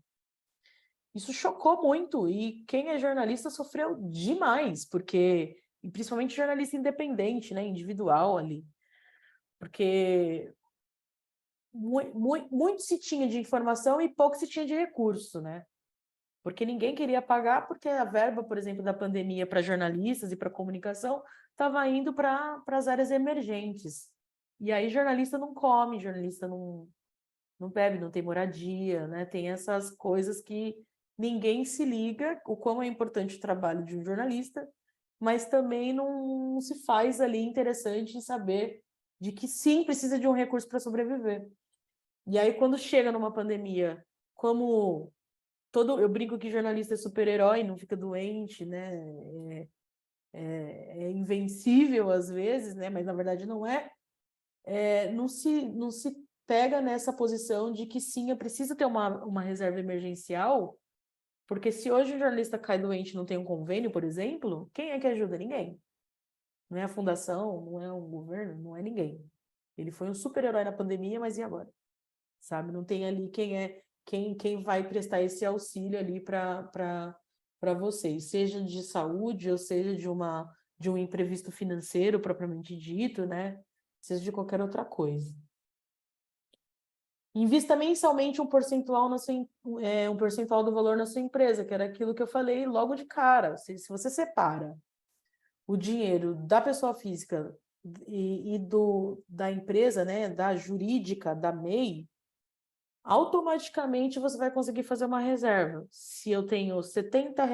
Isso chocou muito, e quem é jornalista sofreu demais, porque, e principalmente jornalista independente, né, individual ali, porque muito se tinha de informação e pouco se tinha de recurso, né? Porque ninguém queria pagar, porque a verba, por exemplo, da pandemia para jornalistas e para comunicação estava indo para as áreas emergentes. E aí jornalista não come, jornalista não bebe, não tem moradia, né? Tem essas coisas que ninguém se liga, o quão é importante o trabalho de um jornalista, mas também não se faz ali interessante em saber de que sim, precisa de um recurso para sobreviver. E aí, quando chega numa pandemia, como eu brinco que jornalista é super-herói, não fica doente, né? É invencível às vezes, né? Mas na verdade não é. Não se pega nessa posição de que sim, eu preciso ter uma reserva emergencial, porque se hoje um jornalista cai doente e não tem um convênio, por exemplo, quem é que ajuda? Ninguém. Não é a fundação, não é o governo, não é ninguém. Ele foi um super-herói na pandemia, mas e agora? Sabe? Não tem ali quem vai prestar esse auxílio ali para vocês, seja de saúde ou seja de um imprevisto financeiro propriamente dito, né? Seja de qualquer outra coisa. Invista mensalmente um percentual um percentual do valor na sua empresa, que era aquilo que eu falei logo de cara. Se você separa o dinheiro da pessoa física e da empresa, né, da jurídica, da MEI, automaticamente você vai conseguir fazer uma reserva. Se eu tenho R$ 70,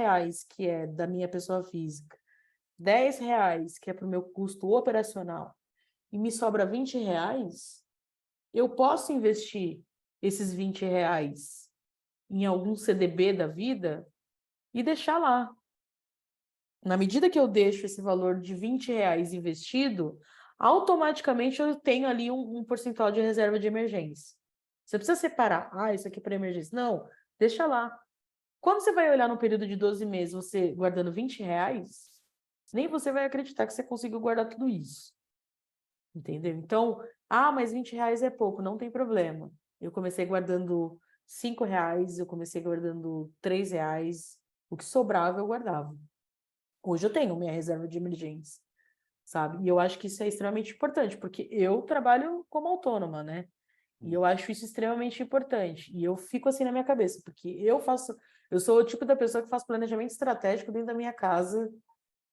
que é da minha pessoa física, R$ 10, que é para o meu custo operacional, e me sobra R$ 20, eu posso investir esses R$ 20 em algum CDB da vida e deixar lá. Na medida que eu deixo esse valor de R$ 20 investido, automaticamente eu tenho ali um percentual de reserva de emergência. Você precisa separar, isso aqui é para emergência. Não, deixa lá. Quando você vai olhar no período de 12 meses, você guardando R$ 20, nem você vai acreditar que você conseguiu guardar tudo isso. Entendeu? Então, mas R$ 20 é pouco, não tem problema. Eu comecei guardando R$ 5, eu comecei guardando R$ 3, o que sobrava eu guardava. Hoje eu tenho minha reserva de emergência, sabe? E eu acho que isso é extremamente importante, porque eu trabalho como autônoma, né? E eu acho isso extremamente importante. E eu fico assim na minha cabeça, porque eu sou o tipo da pessoa que faz planejamento estratégico dentro da minha casa,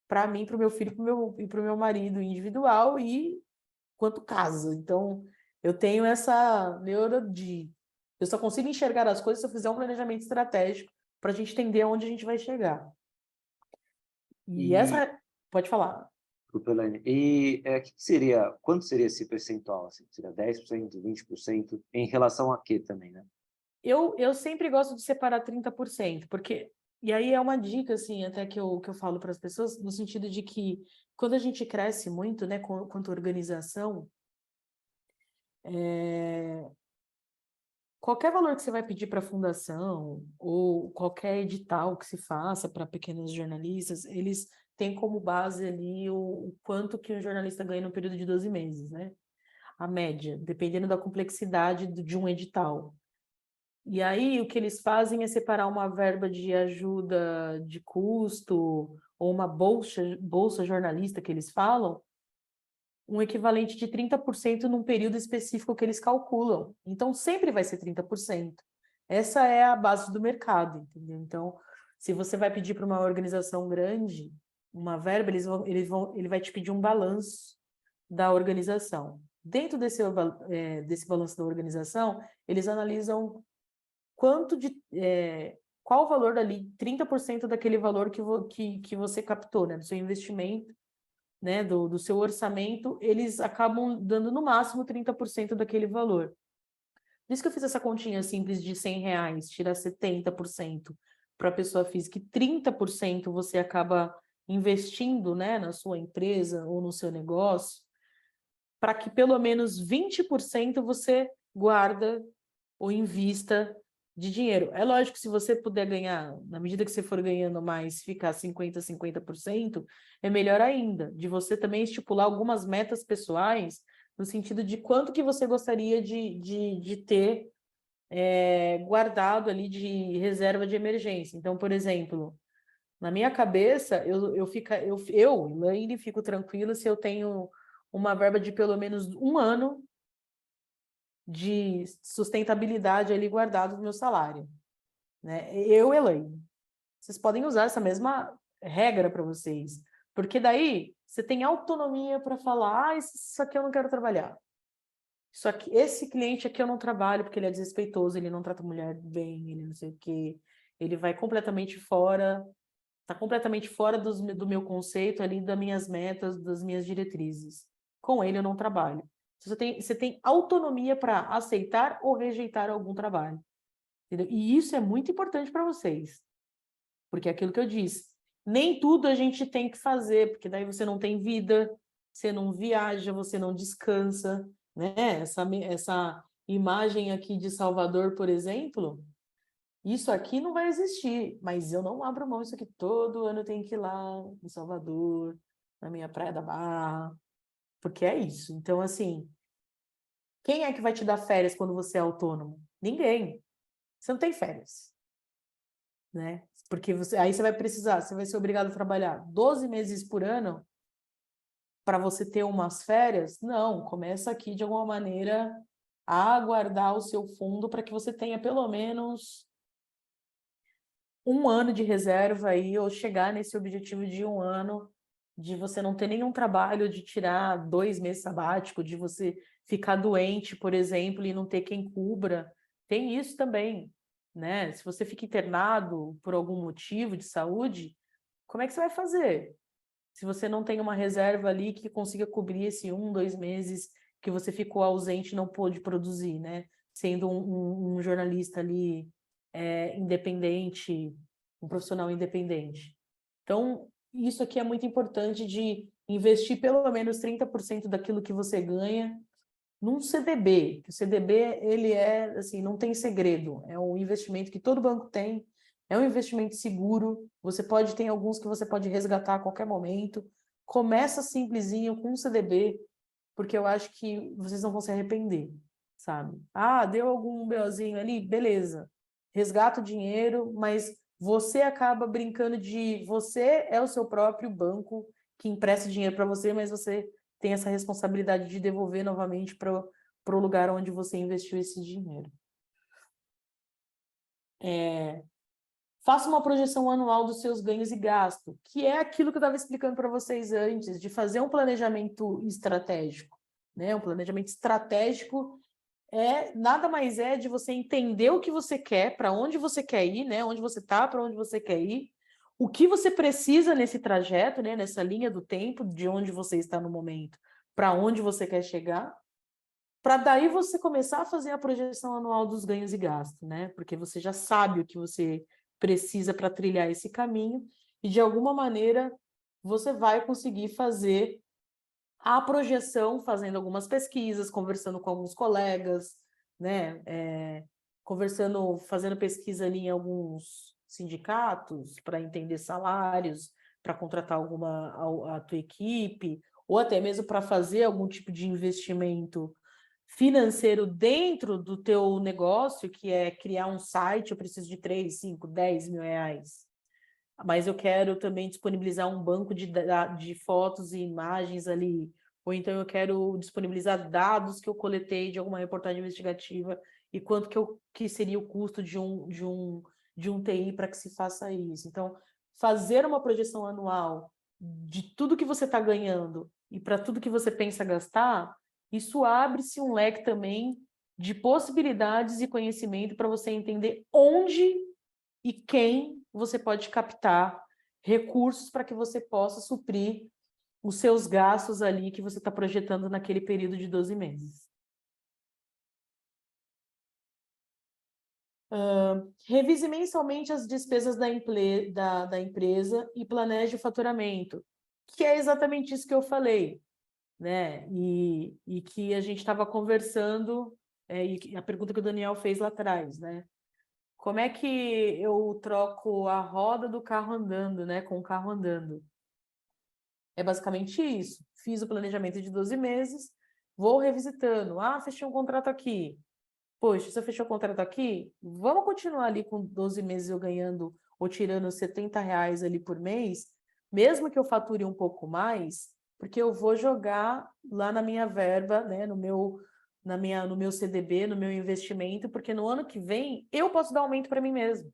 para mim, para o meu filho e para o meu marido individual e quanto casa. Então, eu tenho essa neura de eu só consigo enxergar as coisas se eu fizer um planejamento estratégico para a gente entender aonde a gente vai chegar. E essa pode falar. E quanto seria esse percentual? Assim? Seria 10%, 20%? Em relação a quê também, né? Eu sempre gosto de separar 30%, porque... E aí é uma dica, assim, até que eu falo para as pessoas, no sentido de que quando a gente cresce muito, né, quanto organização, qualquer valor que você vai pedir para a fundação, ou qualquer edital que se faça para pequenos jornalistas, eles têm como base ali o quanto que um jornalista ganha no período de 12 meses, né? A média, dependendo da complexidade de um edital. E aí, o que eles fazem é separar uma verba de ajuda de custo ou uma bolsa jornalista que eles falam, um equivalente de 30% num período específico que eles calculam. Então, sempre vai ser 30%. Essa é a base do mercado, entendeu? Então, se você vai pedir para uma organização grande uma verba, ele vai te pedir um balanço da organização. Dentro desse balanço da organização, eles analisam qual o valor dali, 30% daquele valor que você captou, né, do seu investimento, né, do seu orçamento, eles acabam dando no máximo 30% daquele valor. Por isso que eu fiz essa continha simples de R$100, tirar 70% para a pessoa física e 30% você acaba investindo, né, na sua empresa ou no seu negócio, para que pelo menos 20% você guarda ou invista de dinheiro. É lógico que se você puder ganhar, na medida que você for ganhando mais, ficar 50%, é melhor ainda, de você também estipular algumas metas pessoais, no sentido de quanto que você gostaria de ter guardado ali de reserva de emergência. Então, por exemplo, na minha cabeça, Elaine, fico tranquila se eu tenho uma verba de pelo menos um ano de sustentabilidade ali guardado no meu salário, né? Elaine, vocês podem usar essa mesma regra para vocês, porque daí você tem autonomia para falar, isso aqui eu não quero trabalhar. Isso aqui, esse cliente aqui eu não trabalho porque ele é desrespeitoso, ele não trata a mulher bem, ele não sei o quê, ele vai completamente fora, está completamente fora do meu conceito ali, das minhas metas, das minhas diretrizes. Com ele eu não trabalho. Você tem autonomia para aceitar ou rejeitar algum trabalho. Entendeu? E isso é muito importante para vocês. Porque é aquilo que eu disse. Nem tudo a gente tem que fazer, porque daí você não tem vida, você não viaja, você não descansa, né? Essa imagem aqui de Salvador, por exemplo, isso aqui não vai existir, mas eu não abro mão disso aqui. Todo ano eu tenho que ir lá em Salvador, na minha Praia da Barra, porque é isso. Então, assim, quem é que vai te dar férias quando você é autônomo? Ninguém. Você não tem férias, né? Porque aí você vai ser obrigado a trabalhar 12 meses por ano para você ter umas férias? Não, começa aqui de alguma maneira a guardar o seu fundo para que você tenha pelo menos um ano de reserva aí, ou chegar nesse objetivo de um ano, de você não ter nenhum trabalho, de tirar 2 meses sabático, de você ficar doente, por exemplo, e não ter quem cubra. Tem isso também, né? Se você fica internado por algum motivo de saúde, como é que você vai fazer? Se você não tem uma reserva ali que consiga cobrir esse 1, 2 meses que você ficou ausente e não pôde produzir, né? Sendo um jornalista ali independente, um profissional independente. Então, isso aqui é muito importante de investir pelo menos 30% daquilo que você ganha num CDB. O CDB, ele assim, não tem segredo, é um investimento que todo banco tem, é um investimento seguro, você pode ter alguns que você pode resgatar a qualquer momento. Começa simplesinho com um CDB, porque eu acho que vocês não vão se arrepender, sabe? Ah, deu algum BOzinho ali? Beleza. Resgata o dinheiro, mas você acaba brincando de... Você é o seu próprio banco que empresta dinheiro para você, mas você tem essa responsabilidade de devolver novamente para o lugar onde você investiu esse dinheiro. Faça uma projeção anual dos seus ganhos e gastos, que é aquilo que eu estava explicando para vocês antes, de fazer um planejamento estratégico, né? Um planejamento estratégico nada mais é de você entender o que você quer, para onde você quer ir, né? Onde você está, para onde você quer ir, o que você precisa nesse trajeto, né? Nessa linha do tempo, de onde você está no momento, para onde você quer chegar, para daí você começar a fazer a projeção anual dos ganhos e gastos, né? Porque você já sabe o que você precisa para trilhar esse caminho e, de alguma maneira, você vai conseguir fazer a projeção, fazendo algumas pesquisas, conversando com alguns colegas, né? Fazendo pesquisa ali em alguns sindicatos para entender salários, para contratar a tua equipe, ou até mesmo para fazer algum tipo de investimento financeiro dentro do teu negócio, que é criar um site, eu preciso de 3, 5, 10 mil reais. mas eu quero também disponibilizar um banco de fotos e imagens ali, ou então eu quero disponibilizar dados que eu coletei de alguma reportagem investigativa e quanto que seria o custo de um TI para que se faça isso. Então, fazer uma projeção anual de tudo que você está ganhando e para tudo que você pensa gastar, isso abre-se um leque também de possibilidades e conhecimento para você entender onde e quem você pode captar recursos para que você possa suprir os seus gastos ali que você está projetando naquele período de 12 meses. Revise mensalmente as despesas da empresa e planeje o faturamento, que é exatamente isso que eu falei, né? E que a gente estava conversando, e a pergunta que o Daniel fez lá atrás, né? Como é que eu troco a roda do carro andando, né, com o carro andando? É basicamente isso. Fiz o planejamento de 12 meses, vou revisitando. Ah, fechei um contrato aqui. Poxa, se eu fechei o contrato aqui, vamos continuar ali com 12 meses eu ganhando ou tirando R$ 70 ali por mês, mesmo que eu fature um pouco mais, porque eu vou jogar lá na minha verba, né, no meu CDB, no meu investimento, porque no ano que vem eu posso dar aumento para mim mesmo,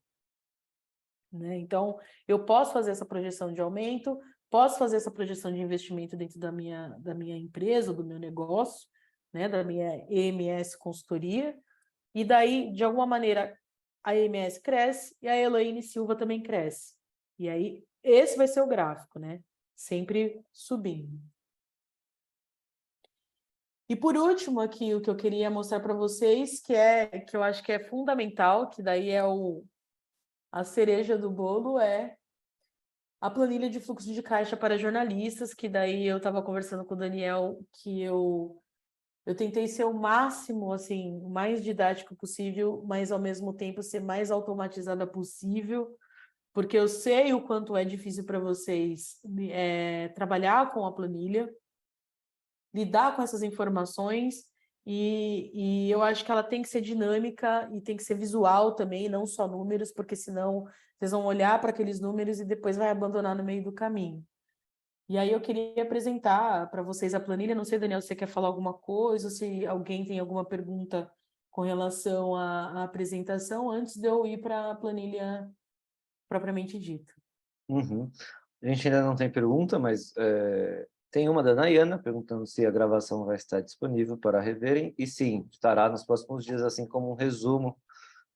né? Então, eu posso fazer essa projeção de aumento, posso fazer essa projeção de investimento dentro da minha empresa, do meu negócio, né, da minha EMS Consultoria, e daí, de alguma maneira, a EMS cresce e a Elaine Silva também cresce. E aí, esse vai ser o gráfico, né? Sempre subindo. E por último, aqui, o que eu queria mostrar para vocês, que eu acho que é fundamental, que daí é a cereja do bolo, é a planilha de fluxo de caixa para jornalistas, que daí eu estava conversando com o Daniel, que eu tentei ser o máximo, assim, o mais didático possível, mas ao mesmo tempo ser mais automatizada possível, porque eu sei o quanto é difícil para vocês trabalhar com a planilha, lidar com essas informações, e eu acho que ela tem que ser dinâmica e tem que ser visual também, não só números, porque senão vocês vão olhar para aqueles números e depois vai abandonar no meio do caminho. E aí eu queria apresentar para vocês a planilha. Não sei, Daniel, se você quer falar alguma coisa, se alguém tem alguma pergunta com relação à apresentação, antes de eu ir para a planilha propriamente dita. Uhum. A gente ainda não tem pergunta, mas tem uma da Nayana perguntando se a gravação vai estar disponível para reverem. E sim, estará nos próximos dias, assim como um resumo,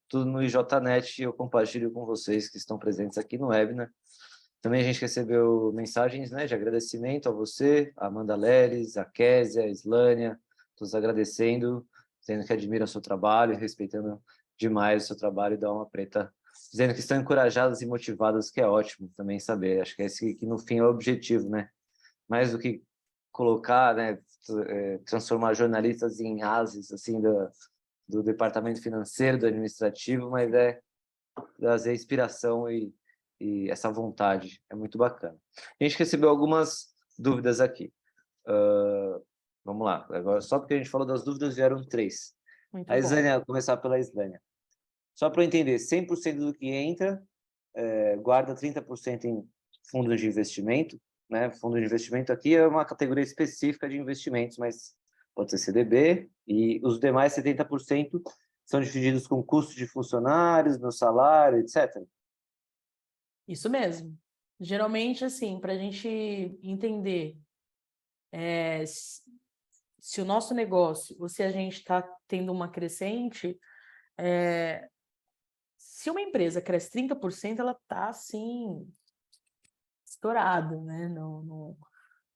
tudo no IJNet, e eu compartilho com vocês que estão presentes aqui no webinar. Também a gente recebeu mensagens, né, de agradecimento a você, a Amanda Leles, a Késia, a Islânia, todos agradecendo, dizendo que admiram o seu trabalho e respeitando demais o seu trabalho, e da Alma Preta, dizendo que estão encorajadas e motivadas, que é ótimo também saber. Acho que esse que no fim é o objetivo, né? Mais do que colocar, né, transformar jornalistas em ases assim do departamento financeiro, do administrativo, mas trazer inspiração e essa vontade. É muito bacana. A gente recebeu algumas dúvidas aqui. Vamos lá. Agora, só porque a gente falou das dúvidas, vieram 3. Muito A bom. Islânia, vou começar pela Islânia. Só para eu entender, 100% do que entra, guarda 30% em fundos de investimento, né? Fundo de investimento aqui é uma categoria específica de investimentos, mas pode ser CDB, e os demais 70% são divididos com custo de funcionários, meu salário, etc. Isso mesmo. Geralmente, assim, para a gente entender se o nosso negócio, ou se a gente está tendo uma crescente, se uma empresa cresce 30%, ela está, assim, estourada, né?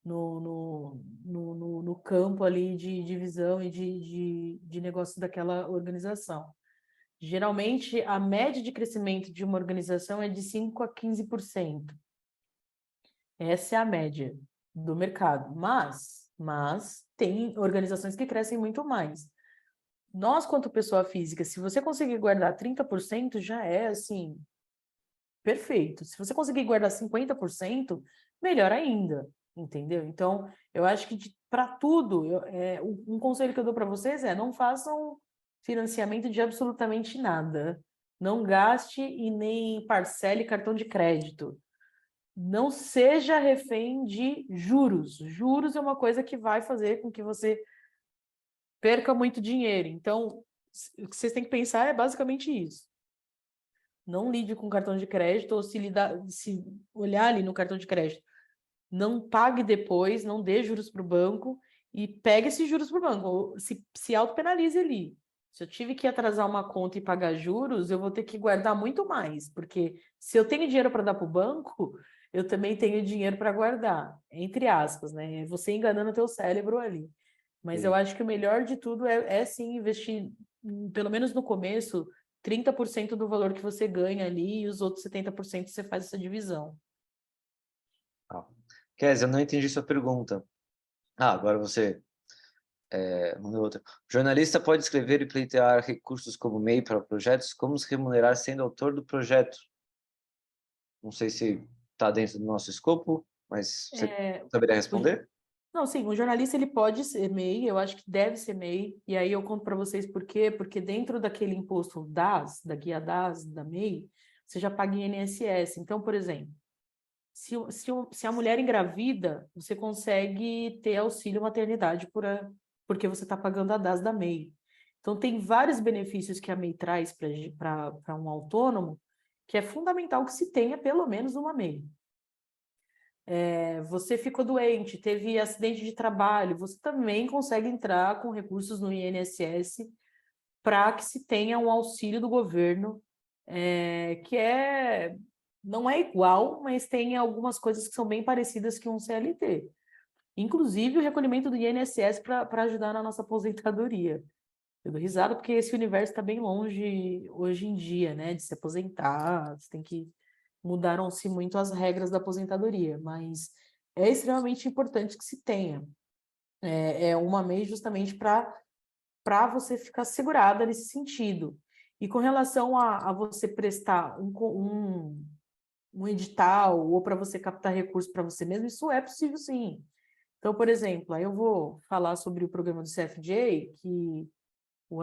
No campo ali de divisão e de negócio daquela organização. Geralmente, a média de crescimento de uma organização é de 5% a 15%. Essa é a média do mercado. Mas tem organizações que crescem muito mais. Nós, quanto pessoa física, se você conseguir guardar 30%, já é, assim, perfeito. Se você conseguir guardar 50%, melhor ainda, entendeu? Então, eu acho que para tudo, um conselho que eu dou para vocês é não façam financiamento de absolutamente nada. Não gaste e nem parcele cartão de crédito. Não seja refém de juros. Juros é uma coisa que vai fazer com que você perca muito dinheiro. Então, o que vocês têm que pensar é basicamente isso. Não lide com cartão de crédito, ou se olhar ali no cartão de crédito, não pague depois, não dê juros para o banco e pegue esses juros para o banco, ou se autopenalize ali. Se eu tive que atrasar uma conta e pagar juros, eu vou ter que guardar muito mais, porque se eu tenho dinheiro para dar para o banco, eu também tenho dinheiro para guardar, entre aspas, né? É você enganando o teu cérebro ali. Mas eu acho que o melhor de tudo é sim investir, pelo menos no começo, 30% do valor que você ganha ali e os outros 70% você faz essa divisão. Kézia, eu não entendi sua pergunta. Agora você mandou outra. O jornalista pode escrever e pleitear recursos como MEI para projetos? Como se remunerar sendo autor do projeto? Não sei se está dentro do nosso escopo, mas você saberia responder? Não, sim, o jornalista ele pode ser MEI, eu acho que deve ser MEI, e aí eu conto para vocês por quê, porque dentro daquele imposto DAS, da guia DAS, da MEI, você já paga INSS. Então, por exemplo, se a mulher engravida, você consegue ter auxílio maternidade porque você está pagando a DAS da MEI. Então, tem vários benefícios que a MEI traz para um autônomo, que é fundamental que se tenha pelo menos uma MEI. Você ficou doente, teve acidente de trabalho, você também consegue entrar com recursos no INSS para que se tenha um auxílio do governo, que não é igual, mas tem algumas coisas que são bem parecidas que um CLT. Inclusive o recolhimento do INSS para ajudar na nossa aposentadoria. Eu dou risada porque esse universo está bem longe hoje em dia, né, de se aposentar, você tem que mudaram-se muito as regras da aposentadoria, mas é extremamente importante que se tenha. É uma MEI justamente para você ficar segurada nesse sentido. E com relação a você prestar um edital ou para você captar recursos para você mesmo, isso é possível sim. Então, por exemplo, aí eu vou falar sobre o programa do CFJ, que o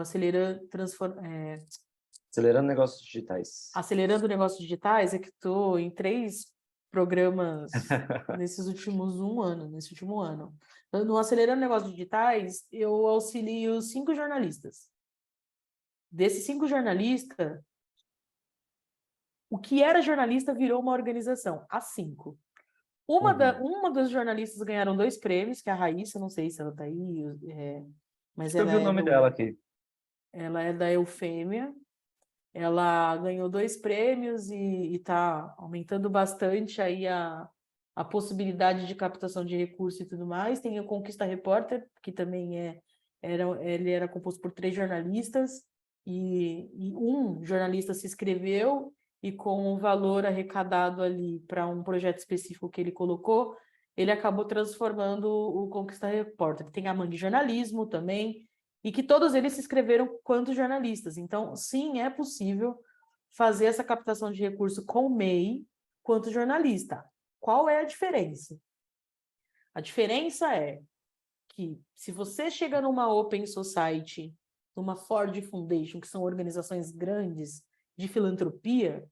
Acelerando negócios digitais. Acelerando Negócios Digitais, é que estou em 3 programas nesse último ano. No Acelerando Negócios Digitais, eu auxilio 5 jornalistas. Desses 5 jornalistas, o que era jornalista virou uma organização, as 5. Uma das jornalistas ganharam 2 prêmios, que é a Raíssa, não sei se ela está aí, mas Eu ela vi o nome dela aqui. ela é da Eufêmia. Ela ganhou 2 prêmios e está aumentando bastante aí a possibilidade de captação de recursos e tudo mais. Tem o Conquista Repórter, que também ele era composto por 3 jornalistas, e um jornalista se inscreveu e com o valor arrecadado ali para um projeto específico que ele colocou, ele acabou transformando o Conquista Repórter. Tem a Mangue Jornalismo também, e que todos eles se inscreveram quanto jornalistas. Então, sim, é possível fazer essa captação de recurso com o MEI quanto jornalista. Qual é a diferença? A diferença é que se você chega numa Open Society, numa Ford Foundation, que são organizações grandes de filantropia,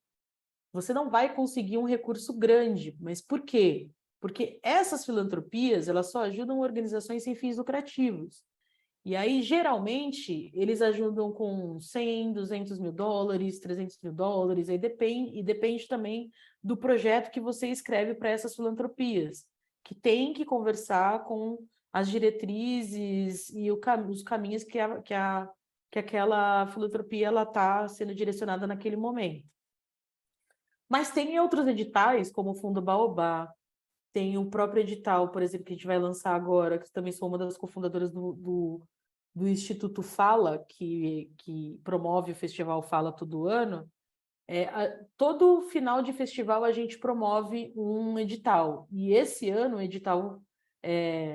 você não vai conseguir um recurso grande. Mas por quê? Porque essas filantropias, elas só ajudam organizações sem fins lucrativos. E aí, geralmente, eles ajudam com 100, 200 mil dólares, 300 mil dólares, aí depende também do projeto que você escreve para essas filantropias, que tem que conversar com as diretrizes e os caminhos que aquela filantropia está sendo direcionada naquele momento. Mas tem outros editais, como o Fundo Baobá, tem o próprio edital, por exemplo, que a gente vai lançar agora, que também sou uma das cofundadoras do Instituto Fala, que promove o Festival Fala todo ano. Todo final de festival a gente promove um edital. E esse ano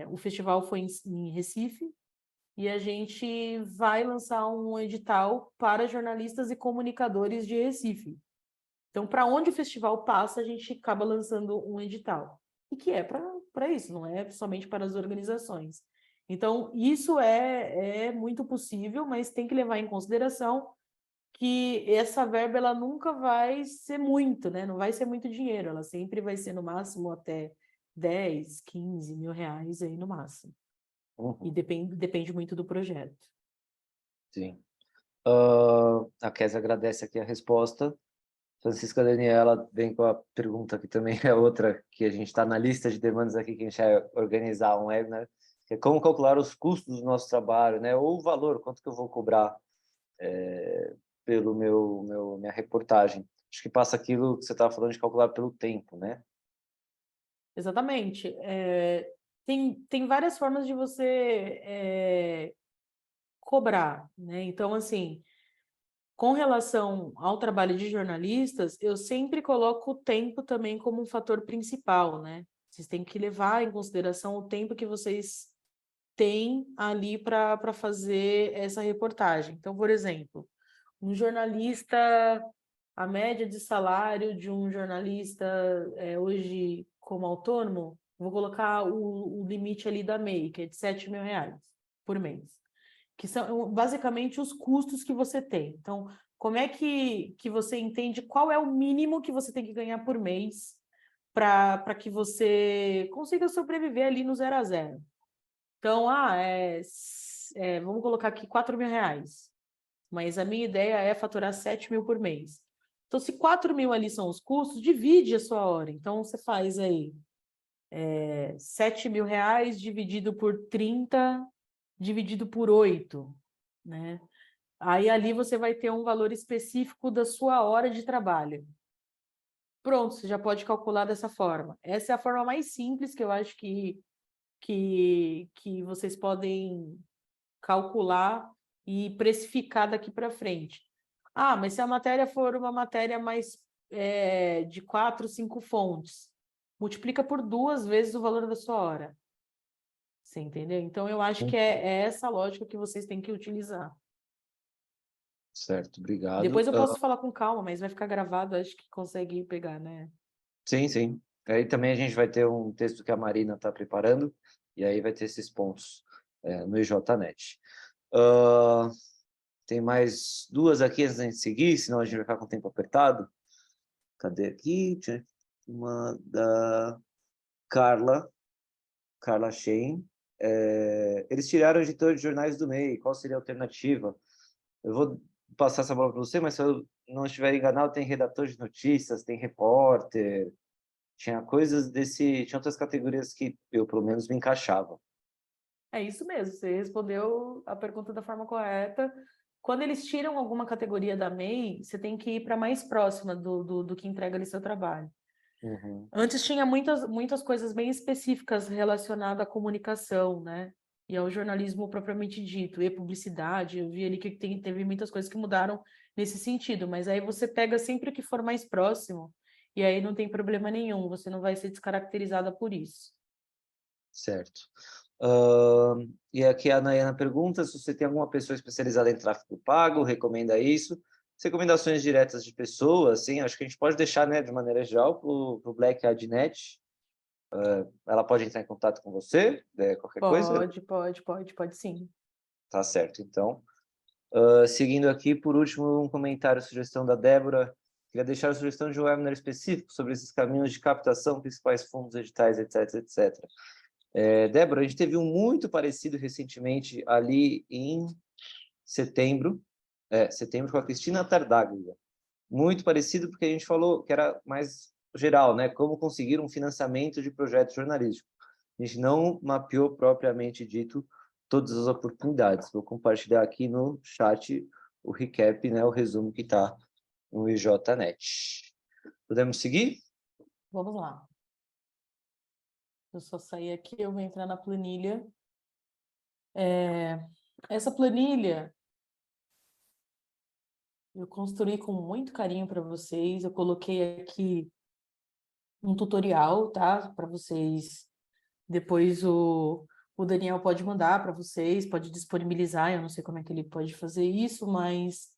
o festival foi em Recife, e a gente vai lançar um edital para jornalistas e comunicadores de Recife. Então, para onde o festival passa, a gente acaba lançando um edital. E que é para isso, não é somente para as organizações. Então, isso é muito possível, mas tem que levar em consideração que essa verba ela nunca vai ser muito, né? Não vai ser muito dinheiro, ela sempre vai ser no máximo até 10, 15 mil reais aí no máximo. E Uhum, depende muito do projeto. sim. A Kézia agradece aqui a resposta. Francisca Daniela vem com a pergunta que também é outra que a gente está na lista de demandas aqui que a gente vai organizar um webinar, que é como calcular os custos do nosso trabalho, né? Ou o valor, quanto que eu vou cobrar pelo minha reportagem. Acho que passa aquilo que você estava falando de calcular pelo tempo, né? Exatamente. Tem várias formas de você cobrar, né? Então, assim, com relação ao trabalho de jornalistas, eu sempre coloco o tempo também como um fator principal, né? Vocês têm que levar em consideração o tempo que vocês têm ali para fazer essa reportagem. Então, por exemplo, um jornalista, a média de salário de um jornalista hoje como autônomo, vou colocar o limite ali da MEI, que é de 7 mil reais por mês, que são basicamente os custos que você tem. Então, como é que você entende qual é o mínimo que você tem que ganhar por mês para que você consiga sobreviver ali no 0 a 0? Então, vamos colocar aqui 4 mil reais, mas a minha ideia é faturar 7 mil por mês. Então, se 4 mil ali são os custos, divide a sua hora. Então, você faz aí 7 mil reais dividido por 30, dividido por 8, né? Aí ali você vai ter um valor específico da sua hora de trabalho. Pronto, você já pode calcular dessa forma. Essa é a forma mais simples que eu acho que vocês podem calcular e precificar daqui para frente. Ah, mas se a matéria for uma matéria mais de 4, 5 fontes, multiplica por 2 vezes o valor da sua hora. Você entendeu? Então, eu acho que é essa lógica que vocês têm que utilizar. Certo, obrigado. Depois eu posso falar com calma, mas vai ficar gravado, acho que consegue pegar, né? Sim, sim. Aí também a gente vai ter um texto que a Marina está preparando, e aí vai ter esses pontos no IJNet. Ah, tem mais duas aqui antes da gente seguir, senão a gente vai ficar com o tempo apertado. Cadê aqui? Tinha uma da Carla Shein. Eles tiraram o editor de jornais do MEI, qual seria a alternativa? Eu vou passar essa bola para você, mas se eu não estiver enganado, tem redator de notícias, tem repórter, tinha coisas tinha outras categorias que eu, pelo menos, me encaixava. É isso mesmo, você respondeu a pergunta da forma correta. Quando eles tiram alguma categoria da MEI, você tem que ir para mais próxima do que entrega ali seu trabalho. Uhum, Antes tinha muitas coisas bem específicas relacionadas à comunicação, né? E ao jornalismo propriamente dito, e publicidade. Eu vi ali que teve muitas coisas que mudaram nesse sentido, mas aí você pega sempre o que for mais próximo, e aí não tem problema nenhum, você não vai ser descaracterizada por isso. certo. E aqui a Nayana pergunta se você tem alguma pessoa especializada em tráfego pago, recomenda isso. Recomendações diretas de pessoas, sim, acho que a gente pode deixar, né, de maneira geral, para o Black Adnet. Ela pode entrar em contato com você, qualquer coisa? Pode sim. Tá certo, então. Seguindo aqui, por último, um comentário, sugestão da Débora. Queria deixar a sugestão de um webinar específico sobre esses caminhos de captação, principais fundos editais, etc, etc. Débora, a gente teve um muito parecido recentemente ali em setembro, setembro com a Cristina Tartaglia. Muito parecido porque a gente falou que era mais geral, né? Como conseguir um financiamento de projeto jornalístico. A gente não mapeou propriamente dito todas as oportunidades. Vou compartilhar aqui no chat o recap, né? O resumo que está no IJNet. Podemos seguir? Vamos lá. Eu só sair aqui, eu vou entrar na planilha. Essa planilha eu construí com muito carinho para vocês. Eu coloquei aqui um tutorial, tá? Para vocês. Depois o Daniel pode mandar para vocês, pode disponibilizar. Eu não sei como é que ele pode fazer isso, mas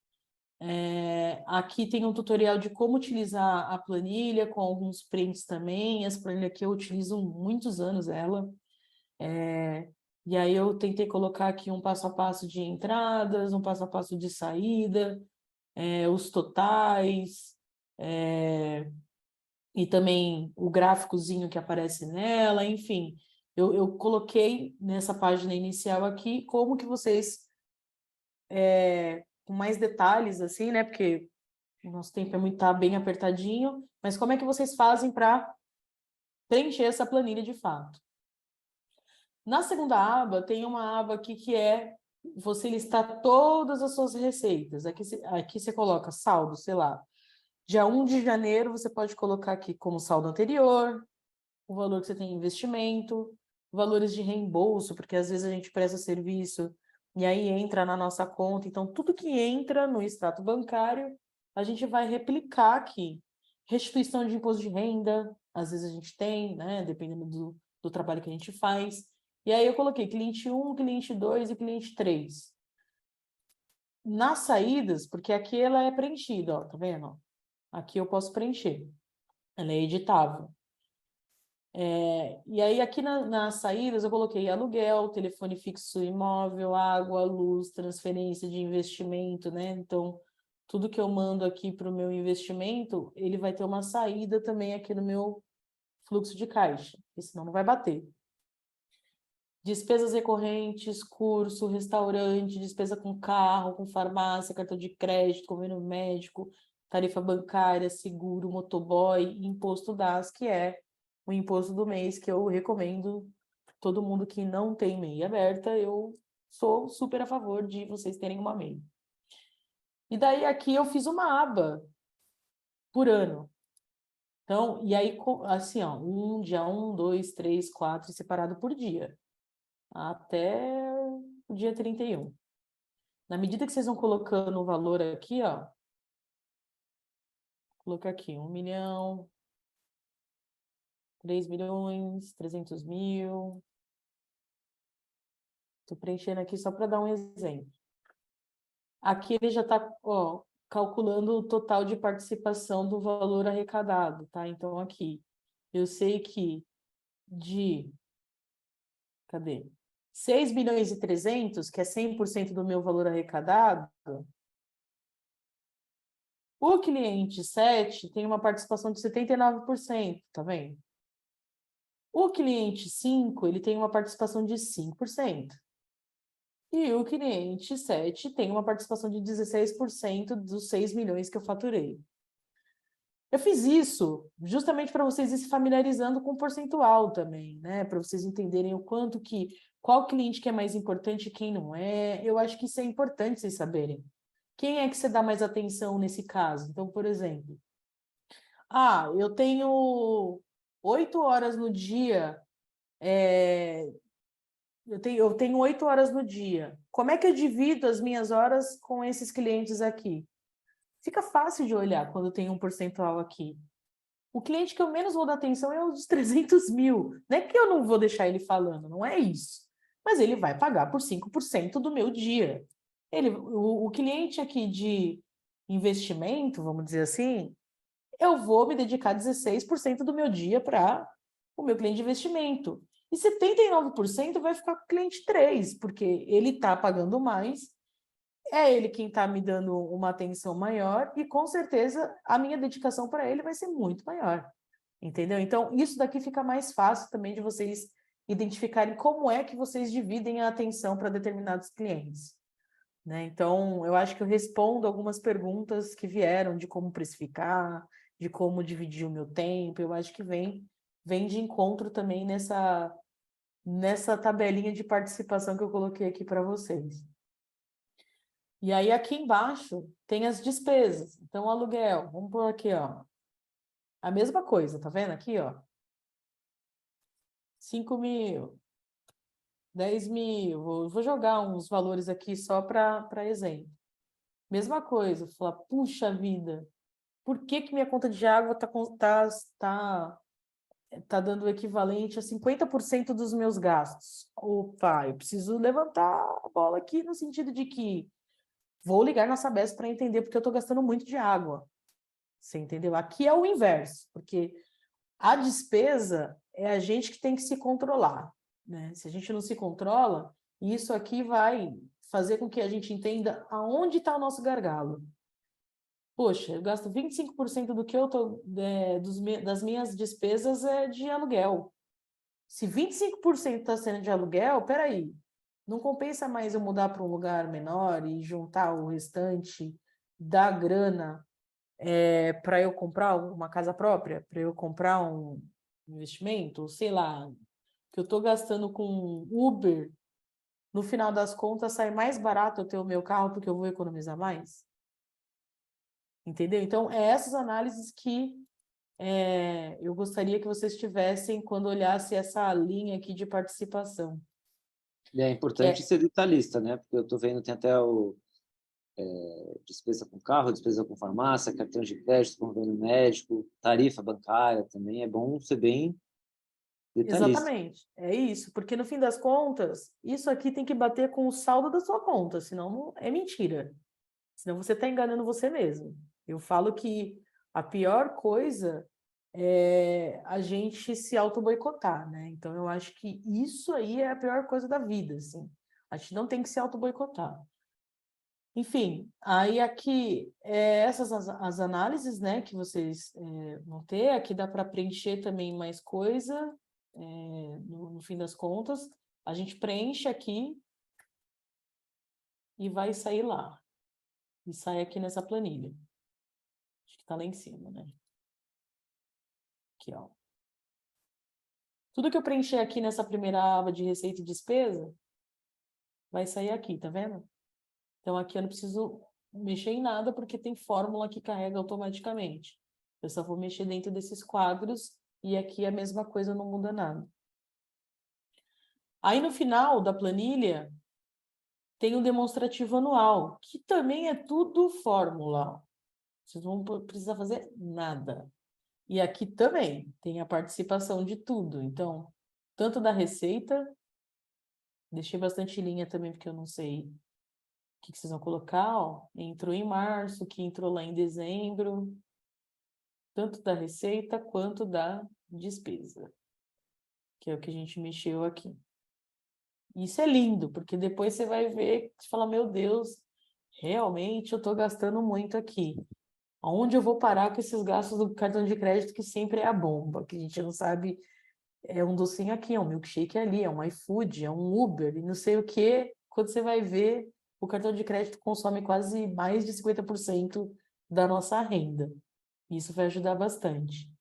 aqui tem um tutorial de como utilizar a planilha, com alguns prints também. Essa planilha aqui eu utilizo muitos anos ela. E aí eu tentei colocar aqui um passo a passo de entradas, um passo a passo de saída, os totais, e também o gráficozinho que aparece nela, enfim. Eu coloquei nessa página inicial aqui como que vocês, com mais detalhes, assim, né? Porque o nosso tempo tá bem apertadinho, mas como é que vocês fazem para preencher essa planilha de fato? Na segunda aba, tem uma aba aqui que é você listar todas as suas receitas. Aqui você coloca saldo, sei lá. Dia 1 de janeiro, você pode colocar aqui como saldo anterior, o valor que você tem em investimento, valores de reembolso, porque às vezes a gente presta serviço e aí entra na nossa conta. Então, tudo que entra no extrato bancário, a gente vai replicar aqui. Restituição de imposto de renda, às vezes a gente tem, né? Dependendo do trabalho que a gente faz. E aí eu coloquei cliente 1, cliente 2 e cliente 3. Nas saídas, porque aqui ela é preenchida, ó, tá vendo? Aqui eu posso preencher. Ela é editável. E aí aqui nas saídas eu coloquei aluguel, telefone fixo imóvel, água, luz, transferência de investimento, né? Então, tudo que eu mando aqui para o meu investimento, ele vai ter uma saída também aqui no meu fluxo de caixa, porque senão não vai bater. Despesas recorrentes, curso, restaurante, despesa com carro, com farmácia, cartão de crédito, convênio médico, tarifa bancária, seguro, motoboy, imposto DAS, que é o imposto do mês que eu recomendo todo mundo que não tem MEI aberta, eu sou super a favor de vocês terem uma MEI. E daí aqui eu fiz uma aba por ano. Então, e aí assim, ó, dia 1, 2, 3, 4, separado por dia, até o dia 31. Na medida que vocês vão colocando o valor aqui, ó, colocar aqui 1 milhão, 3 milhões, 300 mil. Estou preenchendo aqui só para dar um exemplo. Aqui ele já está calculando o total de participação do valor arrecadado, tá? Então, aqui, eu sei que cadê? 6 milhões e 300, que é 100% do meu valor arrecadado, o cliente 7 tem uma participação de 79%, tá vendo? O cliente 5, ele tem uma participação de 5%. E o cliente 7 tem uma participação de 16% dos 6 milhões que eu faturei. Eu fiz isso justamente para vocês ir se familiarizando com o percentual também, né? Para vocês entenderem o quanto qual cliente que é mais importante e quem não é. Eu acho que isso é importante vocês saberem. Quem é que você dá mais atenção nesse caso? Então, por exemplo, eu tenho 8 horas no dia, eu tenho 8 horas no dia. Como é que eu divido as minhas horas com esses clientes aqui? Fica fácil de olhar quando tem um percentual aqui. O cliente que eu menos vou dar atenção é o dos 300 mil. Não é que eu não vou deixar ele falando, não é isso. Mas ele vai pagar por 5% do meu dia. O cliente aqui de investimento, vamos dizer assim, eu vou me dedicar 16% do meu dia para o meu cliente de investimento. E 79% vai ficar com o cliente 3, porque ele está pagando mais, é ele quem está me dando uma atenção maior e, com certeza, a minha dedicação para ele vai ser muito maior. Entendeu? Então, isso daqui fica mais fácil também de vocês identificarem como é que vocês dividem a atenção para determinados clientes. Né? Então, eu acho que eu respondo algumas perguntas que vieram de como precificar, de como dividir o meu tempo. Eu acho que vem de encontro também nessa tabelinha de participação que eu coloquei aqui para vocês. E aí, aqui embaixo, tem as despesas. Então, aluguel, vamos pôr aqui, ó. A mesma coisa, tá vendo aqui, ó? 5 mil, 10 mil. Vou jogar uns valores aqui só para exemplo. Mesma coisa, falar, puxa vida, por que minha conta de água tá dando o equivalente a 50% dos meus gastos? Opa, eu preciso levantar a bola aqui no sentido de que vou ligar na Sabesp para entender porque eu estou gastando muito de água. Você entendeu? Aqui é o inverso, porque a despesa é a gente que tem que se controlar, né? Se a gente não se controla, isso aqui vai fazer com que a gente entenda aonde está o nosso gargalo. Poxa, eu gasto 25% do que eu tô, das minhas despesas é de aluguel. Se 25% está sendo de aluguel, peraí, não compensa mais eu mudar para um lugar menor e juntar o restante da grana para eu comprar uma casa própria, para eu comprar um investimento, sei lá, que eu estou gastando com Uber, no final das contas sai mais barato eu ter o meu carro porque eu vou economizar mais? Entendeu? Então, é essas análises que eu gostaria que vocês tivessem quando olhasse essa linha aqui de participação. E é Que importante é, ser detalhista, né? Porque eu estou vendo, tem até o despesa com carro, despesa com farmácia, cartão de crédito, convênio médico, tarifa bancária também. É bom ser bem detalhista. exatamente, é isso, porque no fim das contas, isso aqui tem que bater com o saldo da sua conta, senão é mentira. Senão você está enganando você mesmo. Eu falo que a pior coisa é a gente se auto-boicotar, né? Então, eu acho que isso aí é a pior coisa da vida, assim. A gente não tem que se auto-boicotar. Enfim, aí aqui, essas as análises, né, que vocês vão ter. Aqui dá para preencher também mais coisa, no fim das contas. A gente preenche aqui e vai sair lá. E sai aqui nessa planilha. Acho que está lá em cima, né? Aqui, ó. Tudo que eu preencher aqui nessa primeira aba de receita e despesa, vai sair aqui, tá vendo? Então, aqui eu não preciso mexer em nada, porque tem fórmula que carrega automaticamente. Eu só vou mexer dentro desses quadros, e aqui a mesma coisa, não muda nada. Aí, no final da planilha, tem o demonstrativo anual, que também é tudo fórmula. Vocês não vão precisar fazer nada. E aqui também tem a participação de tudo. Então, tanto da receita, deixei bastante linha também, porque eu não sei o que vocês vão colocar, ó. Entrou em março, que entrou lá em dezembro, tanto da receita quanto da despesa, que é o que a gente mexeu aqui. Isso é lindo, porque depois você vai ver, você fala, meu Deus, realmente eu estou gastando muito aqui. Aonde eu vou parar com esses gastos do cartão de crédito, que sempre é a bomba, que a gente não sabe, é um docinho aqui, é um milkshake ali, é um iFood, é um Uber, e não sei o quê. Quando você vai ver, o cartão de crédito consome quase mais de 50% da nossa renda. Isso vai ajudar bastante.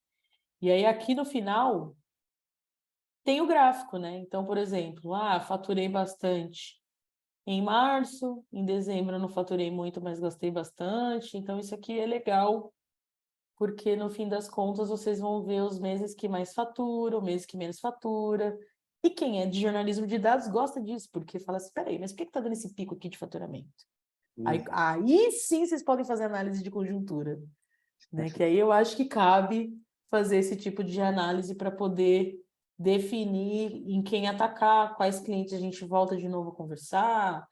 E aí, aqui no final, tem o gráfico, né? Então, por exemplo, faturei bastante em março, em dezembro eu não faturei muito, mas gastei bastante. Então, isso aqui é legal, porque no fim das contas vocês vão ver os meses que mais fatura, o mês que menos fatura. E quem é de jornalismo de dados gosta disso, porque fala assim, peraí, mas por que está dando esse pico aqui de faturamento? Aí sim vocês podem fazer análise de conjuntura, né? Que aí eu acho que cabe fazer esse tipo de análise para poder definir em quem atacar, quais clientes a gente volta de novo a conversar,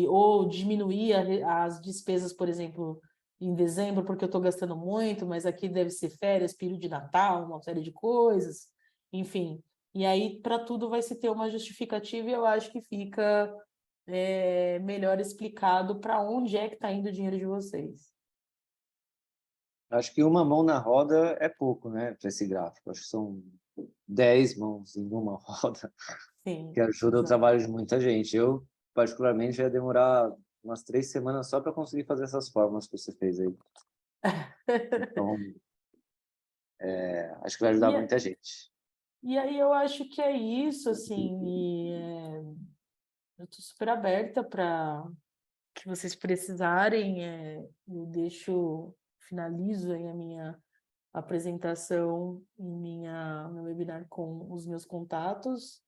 ou diminuir as despesas, por exemplo, em dezembro, porque eu estou gastando muito, mas aqui deve ser férias, período de Natal, uma série de coisas, enfim. E aí, para tudo, vai se ter uma justificativa, e eu acho que fica melhor explicado para onde é que está indo o dinheiro de vocês. Acho que uma mão na roda é pouco, né, para esse gráfico. Acho que são 10 mãos em uma roda, Sim, que ajuda o exato. trabalho de muita gente. Eu, particularmente, ia demorar umas 3 semanas só para conseguir fazer essas fórmulas que você fez aí. Então, acho que vai ajudar E, muita gente. e aí eu acho que é isso, assim, eu estou super aberta para que vocês precisarem, eu finalizo aí a minha apresentação em meu webinar com os meus contatos.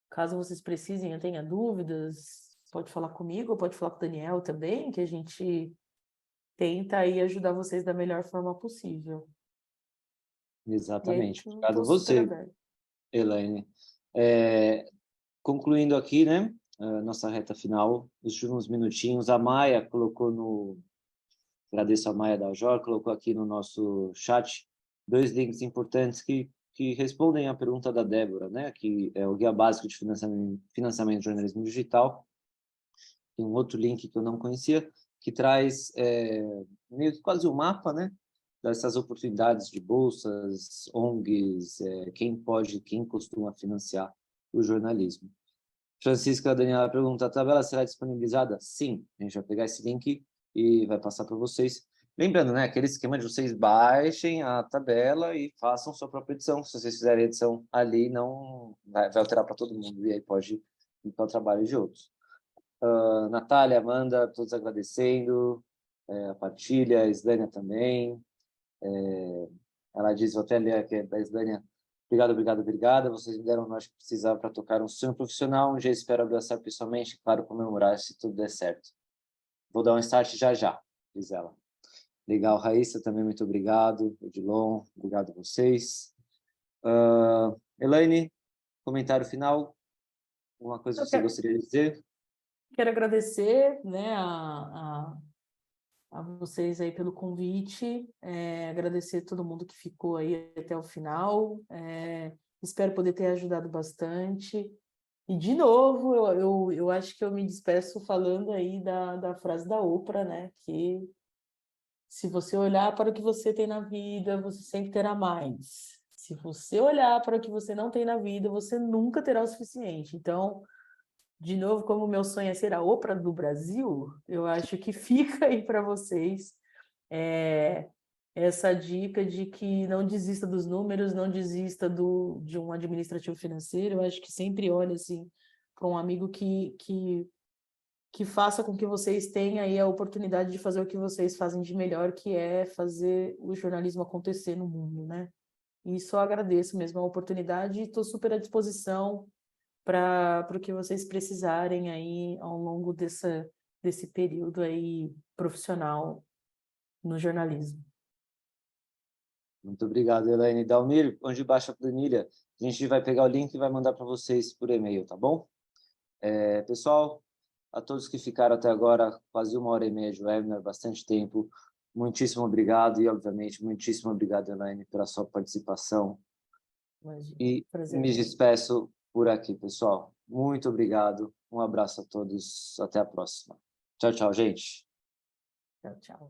Caso vocês precisem, eu tenha dúvidas, pode falar comigo, ou pode falar com o Daniel também, que a gente tenta aí ajudar vocês da melhor forma possível. E aí Exatamente. eu Obrigado a estou super você, aberta. Elaine. É, concluindo aqui, né, a nossa reta final, os últimos minutinhos, a Maia colocou no... Agradeço a Maia da Jor, colocou aqui no nosso chat 2 links importantes que respondem à pergunta da Débora, né, que é o Guia Básico de Financiamento de Jornalismo Digital. Tem um outro link que eu não conhecia, que traz meio que quase um mapa, né, dessas oportunidades de bolsas, ONGs, quem costuma financiar o jornalismo. Francisca Daniela pergunta, a tabela será disponibilizada? Sim, a gente vai pegar esse link e vai passar para vocês. Lembrando, né, aquele esquema de vocês baixem a tabela e façam sua própria edição. Se vocês fizerem edição ali, não vai alterar para todo mundo, e aí pode ir para o trabalho de outros. Natália, Amanda, todos agradecendo a partilha, a Islânia também. Ela diz, vou até ler aqui da Islânia, obrigado, obrigado, obrigada. Vocês me deram o que precisava para tocar um sonho profissional. Um dia espero abraçar pessoalmente, claro, comemorar se tudo der certo. Vou dar um start já já, diz ela. Legal, Raíssa, também muito obrigado. Odilon, obrigado a vocês. Elaine, comentário final? Alguma coisa que você gostaria de dizer? Quero agradecer, né, a vocês aí pelo convite, agradecer a todo mundo que ficou aí até o final, espero poder ter ajudado bastante. E, de novo, eu acho que eu me despeço falando aí da frase da Oprah, né, que se você olhar para o que você tem na vida, você sempre terá mais. Se você olhar para o que você não tem na vida, você nunca terá o suficiente. Então, de novo, como o meu sonho é ser a Oprah do Brasil, eu acho que fica aí para vocês essa dica de que não desista dos números, não desista de um administrativo financeiro. Eu acho que sempre olhe assim, para um amigo que faça com que vocês tenham aí a oportunidade de fazer o que vocês fazem de melhor, que é fazer o jornalismo acontecer no mundo, né? E só agradeço mesmo a oportunidade e estou super à disposição para o que vocês precisarem aí ao longo desse período aí profissional no jornalismo. Muito obrigado, Elaine. Dalmir, onde baixa a planilha, a gente vai pegar o link e vai mandar para vocês por e-mail, tá bom? Pessoal, a todos que ficaram até agora, quase 1h30 de webinar, bastante tempo, muitíssimo obrigado e, obviamente, muitíssimo obrigado, Elaine, pela sua participação. Imagina. E Prazer. me despeço por aqui, pessoal. Muito obrigado, um abraço a todos, até a próxima. Tchau, tchau, gente. Tchau, tchau.